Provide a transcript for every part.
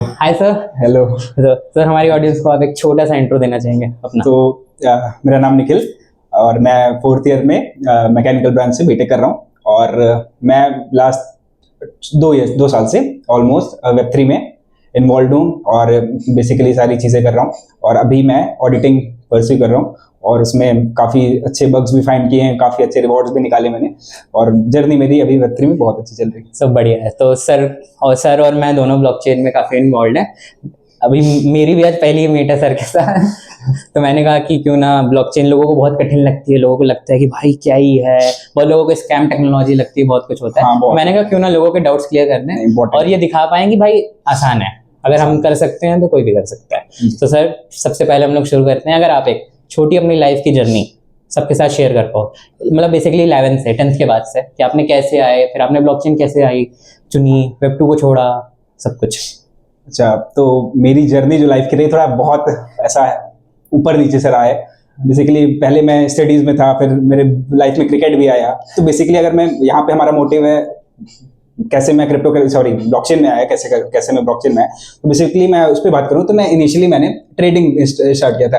Hi sir. Hello. तो sir हमारी audience को आप एक छोटा सा इंट्रो देना चाहेंगे अपना? तो मेरा नाम निखिल और मैं 4th ईयर में मैकेनिकल ब्रांच से बीटेक कर रहा हूँ और मैं लास्ट 2 साल से ऑलमोस्ट वेब3 में इन्वॉल्व हूँ और बेसिकली सारी चीज़ें कर रहा हूँ और अभी मैं ऑडिटिंग परस्यू कर रहा हूँ और उसमें काफ़ी अच्छे बग्स भी फाइंड किए हैं, काफ़ी अच्छे रिवॉर्ड्स भी निकाले मैंने और जर्नी मेरी अभी वेब3 में बहुत अच्छी चल रही है। सब बढ़िया है। तो सर और मैं दोनों ब्लॉकचेन में काफ़ी इन्वॉल्व हैं। अभी मेरी भी आज पहली मीट है सर के साथ तो मैंने कहा कि क्यों ना, ब्लॉकचेन लोगों को बहुत कठिन लगती है, लोगों को लगता है कि भाई क्या ही है, बहुत लोगों को स्कैम टेक्नोलॉजी लगती है, बहुत कुछ होता है। हाँ, तो मैंने कहा क्यों ना लोगों के डाउट्स क्लियर कर दें और ये दिखा पाएं कि भाई आसान है, अगर हम कर सकते हैं तो कोई भी कर सकता है। तो सर सबसे पहले हम लोग शुरू करते हैं, अगर आप एक छोटी अपनी लाइफ की जर्नी सबके साथ शेयर कर पाओ, मतलब बेसिकली 11th से 10th के बाद से, कि आपने कैसे आए, फिर आपने ब्लॉकचेन कैसे आई चुनी, वेब2 को छोड़ा, सब कुछ। अच्छा, तो मेरी जर्नी जो लाइफ की रही थोड़ा बहुत ऐसा ऊपर नीचे से रहा है। बेसिकली पहले मैं स्टडीज में था, फिर मेरे लाइफ में क्रिकेट भी आया। तो बेसिकली अगर मैं यहाँ पे हमारा मोटिव है कैसे मैं ब्लॉकचेन में आया, कैसे मैं ब्लॉकचेन में आया, तो बेसिकली मैं उस पर बात करूँ तो मैं इनिशियली मैंने ट्रेडिंग स्टार्ट किया था।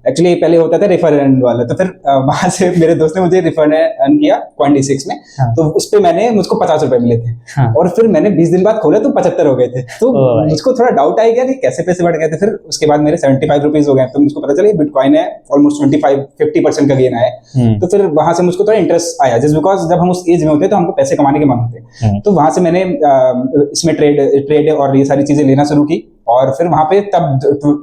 एक्चुअली पहले होता था रेफर अर्न वाला, तो फिर वहां से मेरे दोस्त ने मुझे रेफर अर्न किया Coin26 में। तो उस पर मुझको 50 रुपए मिले थे और फिर मैंने 20 दिन बाद खोला तो 75 हो गए थे। तो मुझको थोड़ा डाउट आ गया कि कैसे पैसे बढ़ गए थे। फिर उसके बाद मेरे 75 रुपीज हो गए, तो मुझको पता चला बिटकॉइन है ऑलमोस्ट 25-50% का गेन आया। तो फिर वहां से मुझको थोड़ा इंटरेस्ट आया, जस्ट बिकॉज जब हम उस एज में होते हैं तो हमको पैसे कमाने के मन होते हैं। तो वहां से मैंने इसमें ट्रेड और ये सारी चीजें लेना शुरू की और फिर वहां पे तब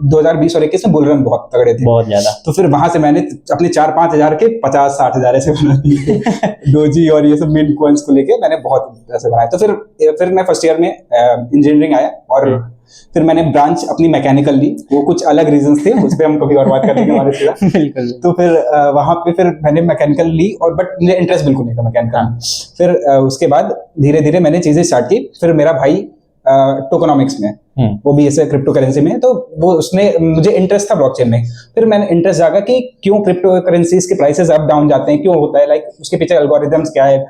2020 और 21 में बुल रन बहुत तगड़े थे, बहुत ज्यादा। तो फिर वहां से मैंने अपने 4-5 हजार के 50-60 हजार ऐसे बना दिए डोजी और ये सब मिंट कॉइन्स को लेके मैंने बहुत पैसे बनाए। तो फिर मैं फर्स्ट ईयर में इंजीनियरिंग आया और फिर मैंने ब्रांच अपनी मैकेनिकल ली। वो कुछ अलग रीजंस थे, उस पर हम कभी और बात करेंगे हमारे साथ। बिल्कुल। तो फिर वहां पे फिर मैंने मैकेनिकल ली और बट मुझे इंटरेस्ट बिल्कुल नहीं था मैकेनिकल में। फिर उसके बाद धीरे धीरे मैंने चीजें स्टार्ट की। फिर मेरा भाई टोकनॉमिक्स में, वो भी ऐसे क्रिप्टो करेंसी में, तो वो उसने, मुझे इंटरेस्ट था ब्लॉकचेन में। फिर मैंने इंटरेस्ट जागा कि क्यों क्रिप्टो करेंसीज के प्राइसेस अप डाउन जाते हैं, क्यों होता है, लाइक उसके पीछे एल्गोरिथम्स क्या है,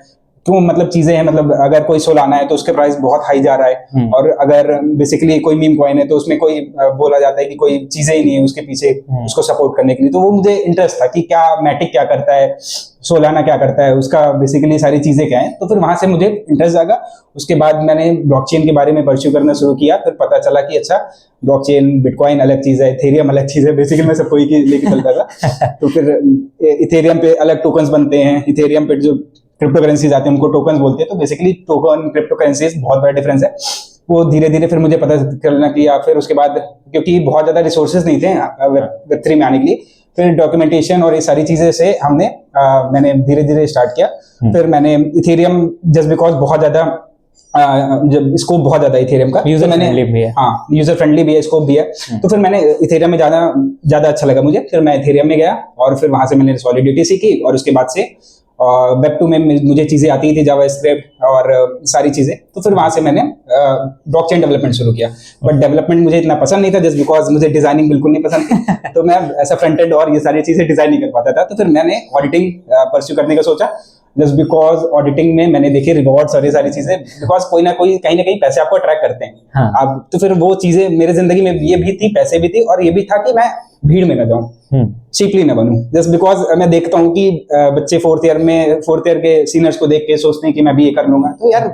क्यों मतलब चीजें हैं, मतलब अगर कोई सोलाना है तो उसके प्राइस बहुत हाई जा रहा है और अगर बेसिकली कोई मीम कॉइन है तो उसमें कोई बोला जाता है कि कोई चीजें ही नहीं है उसके पीछे उसको सपोर्ट करने के लिए। तो वो मुझे इंटरेस्ट था कि क्या मैटिक क्या करता है, सोलाना क्या करता है, उसका बेसिकली सारी चीजें क्या है। तो फिर वहां से मुझे इंटरेस्ट जागा। उसके बाद मैंने ब्लॉकचेन के बारे में परस्यू करना शुरू किया। फिर पता चला कि अच्छा, ब्लॉकचेन, बिटकॉइन अलग चीज है, इथेरियम अलग चीज है। बेसिकली मैं सबको ही लेके चलता था। तो फिर इथेरियम पे अलग टोकन्स बनते हैं, इथेरियम पे जो क्रिप्टो करेंसीज आते हैं उनको टोकन्स बोलते हैं। तो बेसिकली टोकन क्रिप्टो करेंसीज बहुत बड़ा डिफरेंस है। वो धीरे धीरे फिर मुझे पता करना किया। फिर उसके बाद क्योंकि बहुत ज्यादा रिसोर्सेज नहीं थे वेब3 में आने के लिए, फिर डॉक्यूमेंटेशन और ये सारी चीजें से मैंने धीरे धीरे स्टार्ट किया। फिर मैंने इथेरियम, जस्ट बिकॉज बहुत ज्यादा जब स्कोप बहुत ज्यादा इथेरियम का, यूजर फ्रेंडली भी है। हाँ, यूजर फ्रेंडली भी है, स्कोप भी है। तो फिर मैंने इथेरियम में ज्यादा अच्छा लगा मुझे। फिर मैं इथेरियम में गया और फिर वहां से मैंने सॉलिडिटी सीखी और उसके बाद से वेब2 में मुझे चीजें आती थी, जावास्क्रिप्ट और सारी चीजें। तो फिर वहां से मैंने ब्लॉकचेन डेवलपमेंट शुरू किया। बट डेवलपमेंट मुझे इतना पसंद नहीं था, जस्ट बिकॉज मुझे डिजाइनिंग बिल्कुल नहीं पसंद थी। तो मैं ऐसा फ्रंट एंड और ये सारी चीजें डिजाइन नहीं कर पाता था। तो फिर मैंने ऑडिटिंग परस्यू करने का सोचा, जस्ट बिकॉज ऑडिटिंग में मैंने देखे रिवॉर्ड्स और ये सारी चीजें, बिकॉज कोई ना कोई कहीं ना कहीं पैसे आपको अट्रैक्ट करते हैं। हाँ। अब तो फिर वो चीजें मेरे जिंदगी में ये भी थी, पैसे भी थी और ये भी था कि मैं भीड़ में न जाऊं, चीपली ना बनूं। जस्ट बिकॉज मैं देखता हूँ कि बच्चे 4th ईयर के सीनियर्स को देख के सोचते हैं कि मैं भी ये कर लूंगा। तो यार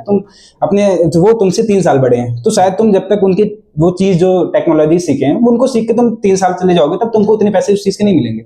वो तुमसे 3 साल बड़े हैं, तो शायद तुम जब तक उनकी वो चीज जो टेक्नोलॉजी सीखे हैं उनको सीख के तुम 3 साल चले जाओगे, तब तुमको उतने पैसे उस चीज के नहीं मिलेंगे।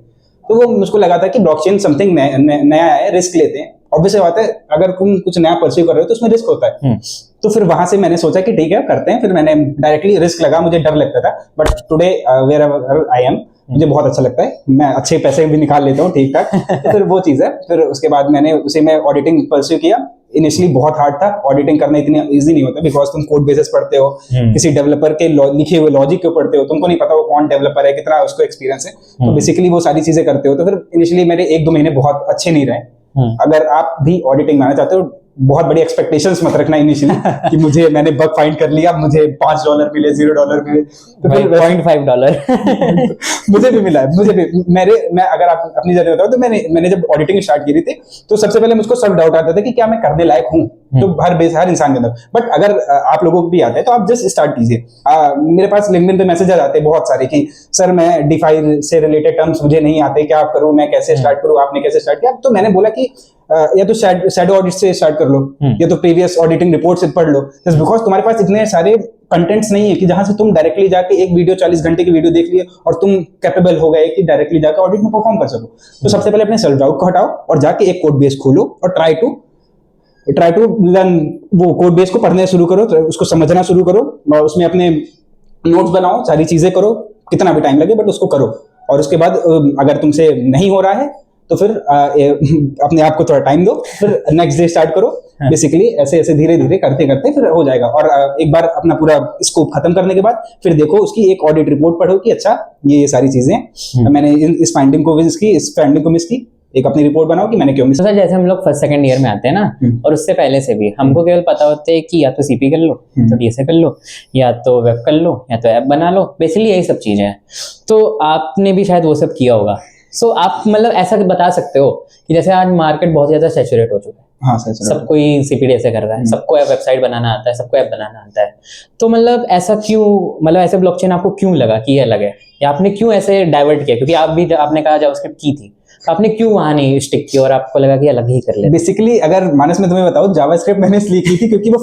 तो वो मुझको लगा था कि ब्लॉकचेन समथिंग नया है, रिस्क लेते हैं। ऑब्वियस बात है, अगर तुम कुछ नया परस्यू कर रहे हो तो उसमें रिस्क होता है। तो फिर वहां से मैंने सोचा कि ठीक है, करते हैं। फिर मैंने डायरेक्टली रिस्क लगा, मुझे डर लगता था, but today wherever I am, मुझे बहुत अच्छा लगता है, मैं अच्छे पैसे भी निकाल लेता हूँ ठीक ठाक। तो फिर वो चीज है। फिर उसके बाद मैंने उसे मैं ऑडिटिंग परस्यू किया। इनिशियली बहुत हार्ड था, ऑडिटिंग करना इतनी इजी नहीं होता, बिकॉज तुम कोड बेसिस पढ़ते हो, किसी डेवलपर के लिखे हुए लॉजिक को पढ़ते हो, तुमको नहीं पता वो कौन डेवलपर है, कितना उसको एक्सपीरियंस है। तो बेसिकली वो सारी चीजें करते हो। तो फिर इनिशियली मेरे 1-2 महीने बहुत अच्छे नहीं रहे। अगर आप भी ऑडिटिंग में आना चाहते हो, बहुत बड़ी एक्सपेक्टेशंस मत रखना इनिशियली कि मुझे मैंने बग फाइंड कर लिया, मुझे $5 मिले, $0 मिले, तो फिर $0.5 मुझे भी मिला है, मुझे भी मैं अगर आप अपनी जर्नी बताऊं तो मैंने जब ऑडिटिंग स्टार्ट की थी तो सबसे पहले मुझको सब डाउट आता था कि क्या मैं करने लायक हूँ, तो हर इंसान के अंदर। बट अगर आप लोगों को भी आता है तो आप जस्ट स्टार्ट कीजिए। मेरे पास लिंक्डइन पे मैसेज आते हैं बहुत सारे कि सर मैं डिफाई से रिलेटेड टर्म्स मुझे नहीं आते, क्या आप करूं, मैं कैसे स्टार्ट करूं, आपने कैसे स्टार्ट किया? तो मैंने बोला कि या तो शैडो ऑडिट से स्टार्ट कर लो, या तो प्रीवियस ऑडिटिंग रिपोर्ट से पढ़ लो, जस्ट बिकॉज तुम्हारे पास इतने सारे कंटेंट्स नहीं है कि जहां से तुम डायरेक्टली जाके एक वीडियो 40 घंटे की वीडियो देख लिए और तुम कैपेबल हो गए कि डायरेक्टली जाकर ऑडिट में परफॉर्म कर सको। तो सबसे पहले अपने सेल्फ डाउट को हटाओ और जाके एक कोड बेस खोलो और ट्राई टू लर्न, वो कोड बेस को पढ़ने शुरू करो, उसको समझना शुरू करो और उसमें अपने नोट्स बनाओ, सारी चीजें करो, कितना भी टाइम लगे बट उसको करो। और उसके बाद अगर तुमसे नहीं हो रहा है तो फिर अपने आप को थोड़ा टाइम दो, फिर नेक्स्ट डे स्टार्ट करो। बेसिकली ऐसे ऐसे धीरे धीरे करते करते फिर हो जाएगा। और एक बार अपना पूरा स्कोप खत्म करने के बाद फिर देखो उसकी एक ऑडिट रिपोर्ट पढ़ो कि अच्छा ये सारी चीजें मैंने इस फाइंडिंग को मिस की, इस फाइंडिंग को मिस की, एक अपनी रिपोर्ट बनाओ कि मैंने क्यों मिस। जैसे हम लोग फर्स्ट सेकंड ईयर में आते हैं ना, और उससे पहले से भी हमको केवल पता होता है कि या तो सीपी कर लो, तो डीएसए कर लो, या तो वेब कर लो, या तो ऐप बना लो, बेसिकली यही सब चीजें हैं। तो आपने भी शायद वो सब किया होगा। सो आप मतलब ऐसा बता सकते हो कि जैसे आज मार्केट बहुत ज्यादा सैचुरेट हो चुका है, हाँ, सब कोई सीपीडीएसए कर रहा है, सबको वेबसाइट बनाना आता है, सबको ऐप बनाना आता है, तो मतलब ऐसा क्यों, मतलब ऐसे ब्लॉकचेन आपको क्यों लगा कि ये अलग है, या आपने क्यों ऐसे डाइवर्ट किया? क्योंकि आपने कहा जावास्क्रिप्ट की थी, आपने क्यों वहां नहीं स्टिक किया और आपको लगा कि अलग ही कर ले? बेसिकली अगर मानस में तुम्हें बताऊं, जावास्क्रिप्ट मैंने इसलिए की थी क्योंकि वो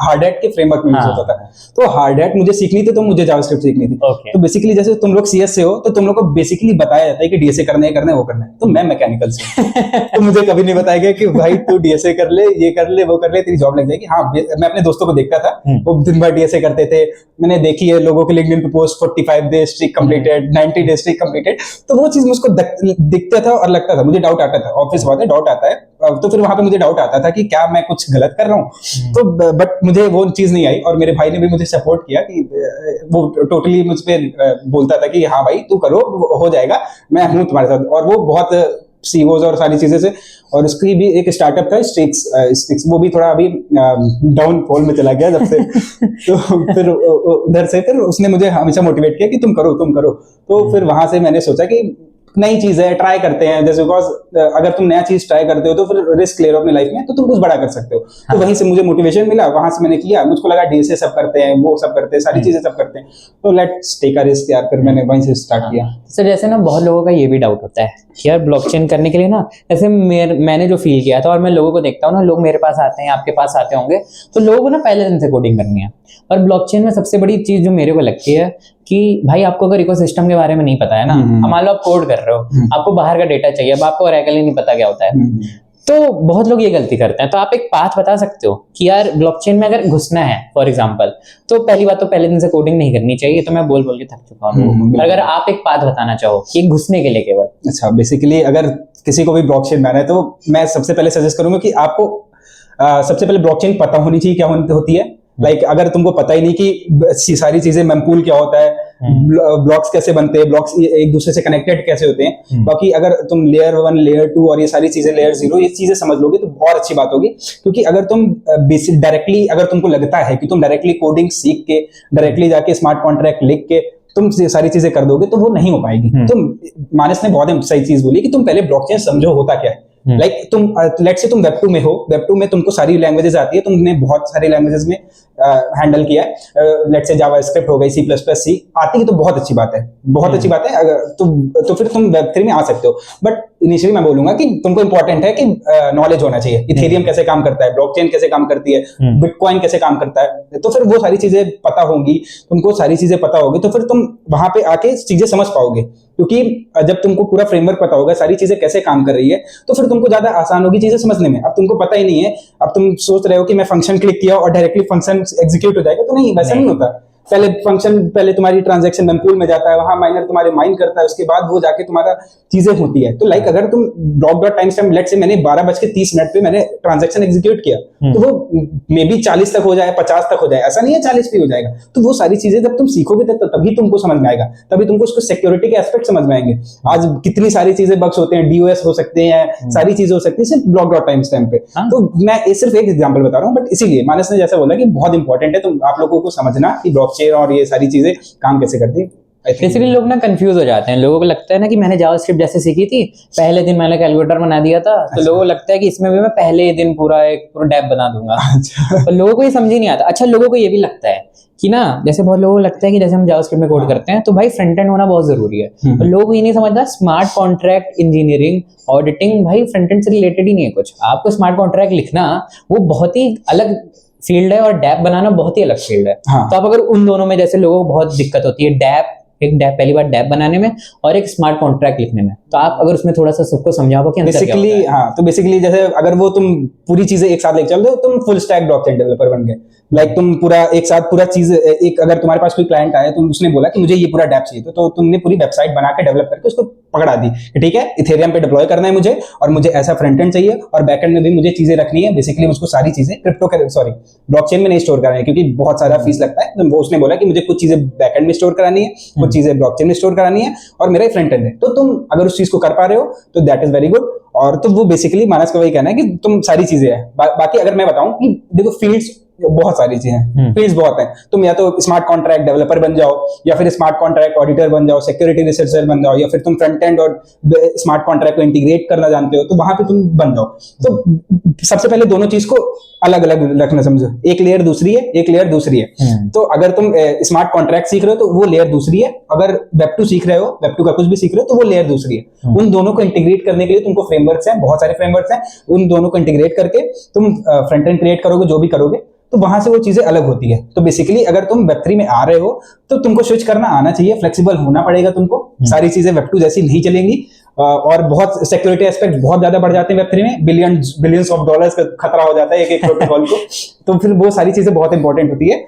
हार्ड हैट के फ्रेमवर्क में यूज होता था, तो हार्ड हैट मुझे सीखनी थी तो मुझे जावास्क्रिप्ट सीखनी थी। तो बेसिकली जैसे तुम लोग सीएस से हो तो तुम लोग को बेसिकली बताया जाता है कि डीएसए करना है वो करना है, तो मैं मैकेनिकल से तो मुझे कभी नहीं बताया गया कि भाई तू डीएसए कर ले, ये कर ले, वो कर ले, तेरी जॉब लग जाएगी। हाँ, मैं अपने दोस्तों को देखता था, वो दिन भर डीएसए करते थे, मैंने देखी है लोगों के लिंक्डइन पे post 45 days streak completed, 90 days streak completed, तो वो चीज मुझको दिखता था और लगता था, मुझे डाउट आता था, ऑब्वियस बात है डाउट आता है, तो फिर वहां पे मुझे डाउट आता था कि क्या मैं कुछ गलत कर रहा हूँ। तो बट मुझे वो चीज नहीं आई, और मेरे भाई ने भी मुझे सपोर्ट किया कि वो टोटली मुझ पे बोलता था कि हाँ भाई तू करो, हो जाएगा, मैं हूँ तुम्हारे साथ। और वो बहुत सीओज और सारी चीजें से, और उसकी भी एक स्टार्टअप था स्टिक्स, वो भी थोड़ा अभी डाउन फॉल में चला गया जब से तो फिर उधर से फिर उसने मुझे हमेशा मोटिवेट किया कि तुम करो। तो फिर वहां से मैंने सोचा कि नई चीज है, ट्राई करते हैं, जैसे बिकॉज अगर तुम नया चीज ट्राई करते हो तो फिर रिस्क ले रहे हो अपनी लाइफ में, तो तुम कुछ बड़ा कर सकते हो। तो वहीं से मुझे मोटिवेशन मिला, वहां से मैंने किया, मुझको लगा डीएसए सब करते हैं, वो सब करते हैं, सारी चीजें सब करते हैं, तो लेट्स टेक अ रिस्क यार। फिर मैंने वहीं से स्टार्ट किया। सर जैसे ना बहुत लोगों का ये भी डाउट होता है कि यार ब्लॉकचेन करने के लिए ना, जैसे मैंने जो फील किया था और मैं लोगों को देखता हूँ ना, लोग मेरे पास आते हैं, आपके पास आते होंगे, तो लोगों को ना पहले दिन से कोडिंग करनी है। और ब्लॉकचेन में सबसे बड़ी चीज जो मेरे को लगती है कि भाई आपको अगर इकोसिस्टम के बारे में नहीं पता है ना, मान लो आप कोड कर रहे हो, आपको बाहर का डेटा चाहिए, अब आपको ओरेकल ही नहीं पता क्या होता है, तो बहुत लोग ये गलती करते हैं। तो आप एक पाथ बता सकते हो कि यार ब्लॉकचेन में अगर घुसना है फॉर एग्जांपल, तो पहली बात तो पहले दिन से कोडिंग नहीं करनी चाहिए, तो मैं बोल के थक चुका हूँ। अगर आप एक पाथ बताना चाहो कि घुसने के लिए केवल। अच्छा, बेसिकली अगर किसी को भी ब्लॉकचेन बनाना है तो मैं सबसे पहले सजेस्ट करूंगा कि आपको सबसे पहले ब्लॉकचेन पता होनी चाहिए क्या होती है। लाइक अगर तुमको पता ही नहीं कि सारी चीजें मेमपूल क्या होता है, ब्लॉक्स कैसे बनते हैं, ब्लॉक्स एक दूसरे से कनेक्टेड कैसे होते हैं, बाकी अगर तुम लेयर 1 लेयर 2 और ये सारी चीजें लेयर 0 ये चीजें समझ लोगे तो बहुत अच्छी बात होगी। क्योंकि अगर तुम बेसिक डायरेक्टली, अगर तुमको लगता है कि तुम डायरेक्टली कोडिंग सीख के डायरेक्टली जाके स्मार्ट कॉन्ट्रैक्ट लिख के तुम सारी चीजें कर दोगे तो वो नहीं हो पाएगी। तुम मानस ने बहुत सही चीज बोली कि तुम पहले ब्लॉकचेन समझो होता क्या है। लाइक तुम लेट्स से तुम वेब 2 में हो, वेब 2 में तुमको सारी लैंग्वेजेस आती है, तुमने बहुत सारी लैंग्वेजेस में हैंडल किया है, लेट्स से जावास्क्रिप्ट हो गई, C++, आती है तो बहुत अच्छी बात है, बहुत अच्छी बात है। अगर तो फिर तुम वेब 3 में आ सकते हो। बट इनिशियली मैं बोलूंगा कि तुमको इंपॉर्टेंट है कि नॉलेज होना चाहिए, इथेरियम कैसे काम करता है, ब्लॉकचेन कैसे काम करती है, बिटकॉइन कैसे काम करता है, तो फिर वो सारी चीजें पता होंगी, तुमको सारी चीजें पता होगी, तो फिर तुम वहां पे आके चीजें समझ पाओगे। क्योंकि जब तुमको पूरा फ्रेमवर्क पता होगा, सारी चीजें कैसे काम कर रही है, तो फिर तुमको ज्यादा आसान होगी चीजें समझने में। अब तुमको पता ही नहीं है, अब तुम सोच रहे हो कि मैं फंक्शन क्लिक किया और डायरेक्टली फंक्शन एग्जीक्यूट हो जाएगा, तो नहीं, वैसा नहीं होता। पहले तुम्हारी ट्रांजैक्शन मेमपूल में जाता है, वहां माइनर तुम्हारे माइन करता है, उसके बाद वो जाके तुम्हारा चीजें होती है। तो लाइक अगर तुम ब्लॉक.टाइमस्टैम्प लेट से मैंने 12:30 पे मैंने ट्रांजैक्शन एग्जीक्यूट किया तो वो मे बी 40 तक हो जाए, 50 तक हो जाए, ऐसा नहीं है 40 भी हो जाएगा। तो वो सारी चीजें जब तुम सीखोगे तो तभी तुमको समझ में आएगा, तभी तुमको उसको सिक्योरिटी के एस्पेक्ट समझ में आएंगे। आज कितनी सारी चीजें बग्स होते हैं, डीओएस हो सकते हैं, सारी चीजें हो सकती है सिर्फ block.time पे। तो मैं सिर्फ एक एग्जांपल बता रहा हूँ, बट इसीलिए मानस ने जैसा बोला कि बहुत इंपॉर्टेंट है तुम आप लोगों को समझना कि ब्लॉकचेन और ये सारी चीजें काम कैसे करती है। बेसिकली लोग ना कंफ्यूज हो जाते हैं, लोगों को लगता है ना कि मैंने जावास्क्रिप्ट जैसे सीखी थी, पहले दिन मैंने कैलकुलेटर बना दिया था, तो लोगों को लगता है कि इसमें भी मैं पहले ही दिन पूरा डेप बना दूंगा। तो लोगों को ये समझ ही नहीं आता। अच्छा, लोगों को ये भी लगता है कि ना, जैसे बहुत लोगों को लगता है कि जैसे हम जावास्क्रिप्ट में कोड करते हैं तो भाई फ्रंट एंड होना बहुत जरूरी है। तो लोग ये नहीं समझता, स्मार्ट कॉन्ट्रैक्ट इंजीनियरिंग ऑडिटिंग भाई फ्रंट एंड से रिलेटेड ही नहीं है कुछ। आपको स्मार्ट कॉन्ट्रैक्ट लिखना वो बहुत ही अलग फील्ड है और डैप बनाना बहुत ही अलग फील्ड है। तो आप अगर उन दोनों में, जैसे लोगों को बहुत दिक्कत होती है एक डैप पहली बार डैप बनाने में और एक स्मार्ट कॉन्ट्रैक्ट लिखने में, तो आप अगर उसमें थोड़ा सा सबको समझाओ कि बेसिकली तो बेसिकली जैसे अगर वो तुम पूरी चीजें एक साथ लेके चल दो, तुम फुल स्टैक ब्लॉकचेन डेवलपर बन गए। लाइक तुम पूरा एक साथ पूरा चीज एक, अगर तुम्हारे पास कोई क्लाइंट आया तो उसने बोला कि मुझे ये पूरा डैप चाहिए, तो तुमने पूरी वेबसाइट बना के डेवलप करके उसको पकड़ा दी कि ठीक है इथेरियम पे डिप्लॉय करना है मुझे, और मुझे ऐसा फ्रंट एंड चाहिए और बैक एंड में भी मुझे चीजें रखनी है। बेसिकली उसको सारी चीजें ब्लॉकचेन में नहीं स्टोर करानी है क्योंकि बहुत सारा फीस लगता है। तो वो उसने बोला कि मुझे कुछ चीजें बैक एंड में स्टोर करानी है, कुछ चीजें ब्लॉकचेन में स्टोर करानी है, और मेरा फ्रंट एंड है। तो तुम अगर उस चीज को कर पा रहे हो तो दैट इज वेरी गुड। और तो वो बेसिकली मानस का वही कहना है कि तुम सारी चीजें हैं। बाकी अगर मैं बताऊं कि देखो फील्ड्स बहुत सारी चीजें हैं, फील्ड्स बहुत हैं। तुम या तो स्मार्ट कॉन्ट्रैक्ट डेवलपर बन जाओ, या फिर स्मार्ट कॉन्ट्रैक्ट ऑडिटर बन जाओ, सिक्योरिटी रिसर्चर बन जाओ, या फिर तुम फ्रंट एंड और स्मार्ट कॉन्ट्रैक्ट को इंटीग्रेट करना जानते हो तो वहां पे तुम बन जाओ। तो सबसे पहले दोनों चीज को अलग अलग रखना समझो, एक लेयर दूसरी है, एक लेयर दूसरी है। तो अगर तुम स्मार्ट कॉन्ट्रैक्ट सीख रहे हो तो वो लेयर दूसरी है, अगर वेब2 सीख रहे हो, वेब2 का कुछ भी सीख रहे हो तो वो लेयर दूसरी है। उन दोनों को इंटीग्रेट करने के लिए तुमको फ्रेमवर्क्स हैं, बहुत सारे फ्रेमवर्क्स हैं, उन दोनों को इंटीग्रेट करके तुम फ्रंट एंड क्रिएट करोगे, जो भी करोगे तो वहां से वो चीजें अलग होती है। तो बेसिकली अगर तुम वेब3 में आ रहे हो तो तुमको स्विच करना आना चाहिए, फ्लेक्सिबल होना पड़ेगा तुमको। सारी चीजें वेब2 जैसी नहीं चलेंगी, और बहुत सिक्योरिटी एस्पेक्ट बहुत ज्यादा बढ़ जाते हैं वेब3 में, बिलियंस ऑफ डॉलर्स का खतरा हो जाता है एक प्रोटोकॉल को। तो फिर वो सारी चीजें बहुत इंपॉर्टेंट होती है।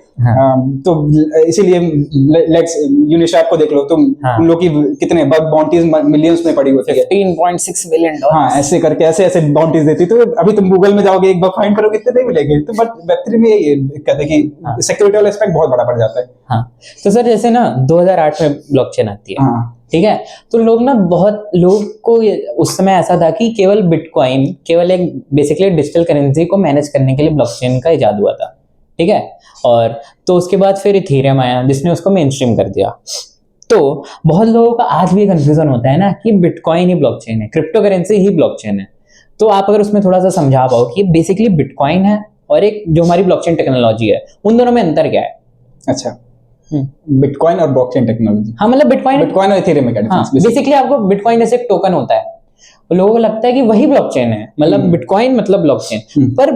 तो इसीलिए लेट्स यूनिशैप को देख लो तुम, उन लोग की कितने बग बाउंटीज मिलियंस में पड़ी होती है, $15.6 मिलियन। हाँ, ऐसे करके ऐसे बाउंटीज देती। तो अभी तुम गूगल में जाओगे एक बग फाइंड करोगे इतने नहीं मिलेंगे। तो बट वेब3 में ये दिक्कत है कि सिक्योरिटी वाला एस्पेक्ट बहुत बड़ा पड़ जाता है। हाँ, तो सर जैसे ना 2008 में ब्लॉकचेन आती है, ठीक है, तो बहुत लोग को उस समय ऐसा था कि केवल बिटकॉइन, केवल एक बेसिकली डिजिटल करेंसी को मैनेज करने के लिए ब्लॉकचेन का इजाद हुआ था, ठीक है। और तो उसके बाद फिर इथेरियम आया जिसने उसको मेनस्ट्रीम कर दिया। तो बहुत लोगों का आज भी कंफ्यूजन होता है ना कि बिटकॉइन ही ब्लॉकचेन है, क्रिप्टो करेंसी ही ब्लॉकचेन है। तो आप अगर उसमें थोड़ा सा समझा पाओ कि बेसिकली बिटकॉइन है और एक जो हमारी ब्लॉकचेन टेक्नोलॉजी है, उन दोनों में अंतर क्या है? अच्छा, बिटकॉइन और ब्लॉकचेन टेक्नोलॉजी। हाँ, मतलब बिटकॉइन और इथेरियम में क्या डिफरेंस? बेसिकली आपको बिटकॉइन जैसे एक टोकन होता है, लोगों को लगता है कि वही ब्लॉकचेन है, मतलब बिटकॉइन मतलब ब्लॉकचेन, पर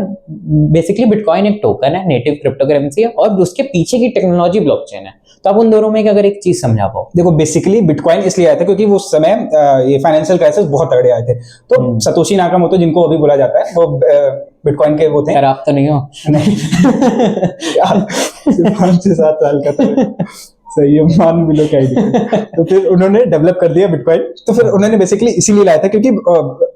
बेसिकली बिटकॉइन एक टोकन है, नेटिव क्रिप्टो करेंसी है, और उसके पीछे की टेक्नोलॉजी ब्लॉकचेन है। तो आप उन दोनों में अगर एक चीज समझा पाओ। देखो बेसिकली बिटकॉइन इसलिए आया था क्योंकि उस समय ये फाइनेंशियल क्राइसिस बहुत तगड़े आए थे। तो सतोशी नाकामोटो जिनको अभी बोला जाता है, वो बिटकॉइन के वो थे। आप तो नहीं हो? नहीं 5-7 साल का था, सही है, मान भी लो क्या ही। तो फिर उन्होंने डेवलप कर दिया बिटकॉइन। तो फिर उन्होंने बेसिकली इसीलिए लाया था क्योंकि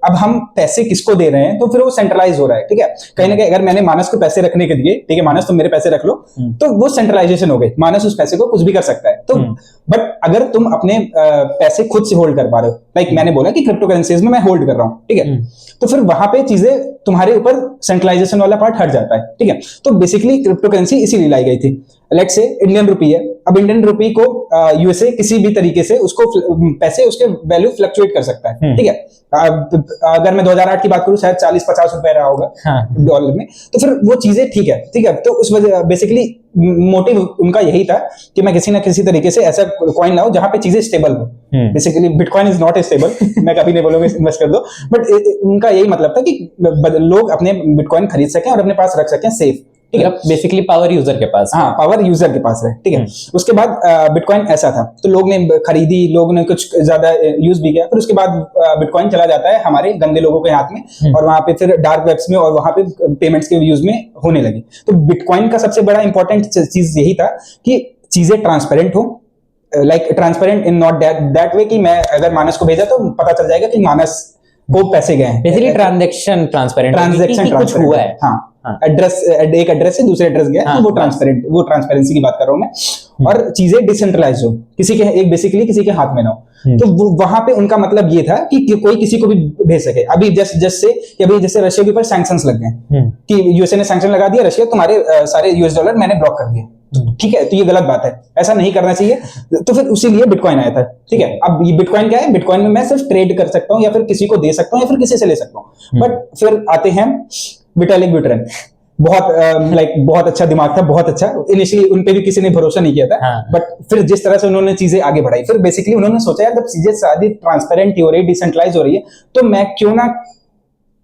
अब हम पैसे किसको दे रहे हैं तो फिर वो सेंट्रलाइज हो रहा है, ठीक है। कहीं ना कहीं अगर मैंने मानस को पैसे रखने के दिए, ठीक है, मानस तुम मेरे पैसे रख लो, तो वो सेंट्रलाइजेशन हो गई, मानस उस पैसे को कुछ भी कर सकता है। तो बट अगर तुम अपने पैसे खुद से होल्ड कर पा रहे हो, लाइक मैंने बोला कि क्रिप्टो करेंसीज में मैं होल्ड कर रहा हूँ, ठीक है, तो फिर वहां पे चीजें तुम्हारे ऊपर सेंट्रलाइजेशन वाला पार्ट हट जाता है, ठीक है। तो बेसिकली क्रिप्टो करेंसी इसीलिए लाई गई थी। लेट्स से इंडियन रुपी है, अब इंडियन रुपी को यूएसए किसी भी तरीके से उसको पैसे उसके वैल्यू फ्लक्चुएट कर सकता है, ठीक है। अगर मैं 2008 की बात करूं शायद 40-50 रुपए रहा होगा डॉलर में, तो फिर वो चीजें ठीक है। तो उस वजह बेसिकली मोटिव उनका यही था कि मैं किसी ना किसी तरीके से ऐसा कॉइन लाऊं जहां पे चीजें स्टेबल हो। Basically bitcoin is not stable, मैं कभी नहीं बोलूंगा इन्वेस्ट कर दो, बट उनका यही मतलब था कि लोग अपने बिटकॉइन खरीद सकें और अपने पास रख सकें सेफ, ठीक है। बेसिकली पावर यूजर के पास, हाँ, पावर यूजर के पास है, ठीक है। उसके बाद बिटकॉइन ऐसा था, तो लोग ने खरीदी, लोग ने कुछ ज्यादा यूज भी किया, फिर उसके बाद बिटकॉइन चला जाता है हमारे गंदे लोगों के हाथ में, और वहां पे फिर डार्क वेब्स में और वहां पे पेमेंट्स के यूज में होने लगी। तो बिटकॉइन का सबसे बड़ा इंपॉर्टेंट चीज यही था कि चीजें ट्रांसपेरेंट हो, like transparent in not that way कि मैं अगर मानस को भेजा तो पता चल जाएगा कि मानस को पैसे गए हैं, बेसिकली ट्रांजैक्शन ट्रांसपेरेंट कुछ हुआ है। हाँ, एड्रेस, एक एड्रेस से दूसरे एड्रेस गया, तो वो ट्रांसपेरेंट, वो ट्रांसपेरेंसी की बात कर रहा हूं मैं। और चीजें डिसेंट्रलाइज हो, किसी के एक बेसिकली किसी के हाथ में ना हो, तो वो वहां पे उनका मतलब ये था कि कोई किसी को भी भेज सके। अभी अभी जैसे रशिया के ऊपर सैंक्शंस लग गए कि यूएसए ने सैंक्शन लगा दिया, रशिया तुम्हारे सारे यूएस डॉलर मैंने ब्लॉक कर दिए, ठीक है, तो ये गलत बात है, ऐसा नहीं करना चाहिए। तो फिर उसी लिए बिटकॉइन आया था, ठीक है। अब ये बिटकॉइन क्या है, बिटकॉइन में मैं सिर्फ ट्रेड कर सकता हूँ या फिर किसी को दे सकता हूँ या फिर किसी से ले सकता हूँ। बट फिर आते हैं विटालिक बुटेरिन, बहुत अच्छा दिमाग था, बहुत अच्छा। इनिशियली उन पे भी किसी ने भरोसा नहीं किया था, बट फिर जिस तरह से उन्होंने चीजें आगे बढ़ाई, फिर बेसिकली उन्होंने सोचा यार जब चीजें सारी ट्रांसपेरेंट हो रही, डिसेंट्रलाइज हो रही है, तो मैं क्यों ना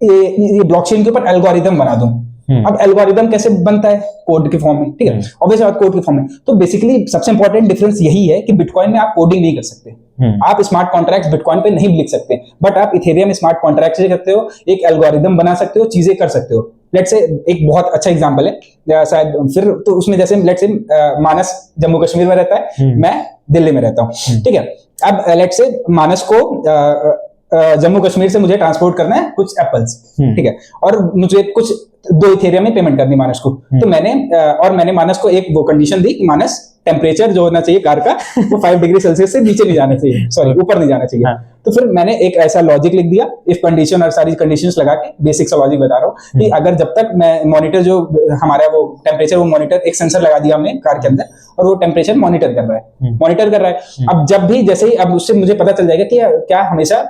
ये ब्लॉकचेन के ऊपर एल्गोरिदम बना दूं। अब एल्गोरिदम कैसे बनता है, कोड के फॉर्म में, ठीक है, ऑब्वियस बात, कोड के फॉर्म में। तो बेसिकली सबसे इंपॉर्टेंट डिफरेंस यही है कि बिटकॉइन में आप कोडिंग नहीं कर सकते, आप स्मार्ट कॉन्ट्रैक्ट्स बिटकॉइन पे नहीं लिख सकते, बट आप इथेरियम स्मार्ट कॉन्ट्रैक्ट से करते हो, एक एल्गोरिदम बना सकते हो, चीजें कर सकते हो। लेट्स से एक बहुत अच्छा एग्जांपल है शायद, फिर तो उसमें जैसे लेट्स से मानस जम्मू कश्मीर में रहता है, मैं दिल्ली में रहता हूँ, ठीक है। अब लेट्स से मानस को जम्मू कश्मीर से मुझे ट्रांसपोर्ट करना है कुछ एप्पल्स, ठीक है, और मुझे कुछ 2 इथेरियम में पेमेंट करनी मानस को। तो मैंने मानस को एक वो कंडीशन दी कि मानस टेम्परेचर जो होना चाहिए कार का वो 5 डिग्री सेल्सियस से नीचे नहीं जाना चाहिए, सॉरी ऊपर नहीं जाना चाहिए। तो फिर मैंने एक ऐसा लॉजिक लिख दिया, इफ कंडीशन और सारी कंडीशंस लगा के, बेसिक सा लॉजिक बता रहा हूँ कि अगर जब तक मैं मॉनिटर जो हमारा वो टेम्परेचर, वो मॉनिटर एक सेंसर लगा दिया हमने कार के अंदर, और वो टेम्परेचर मॉनिटर कर रहा है। अब जब भी जैसे ही अब उससे मुझे पता चल जाएगा कि क्या हमेशा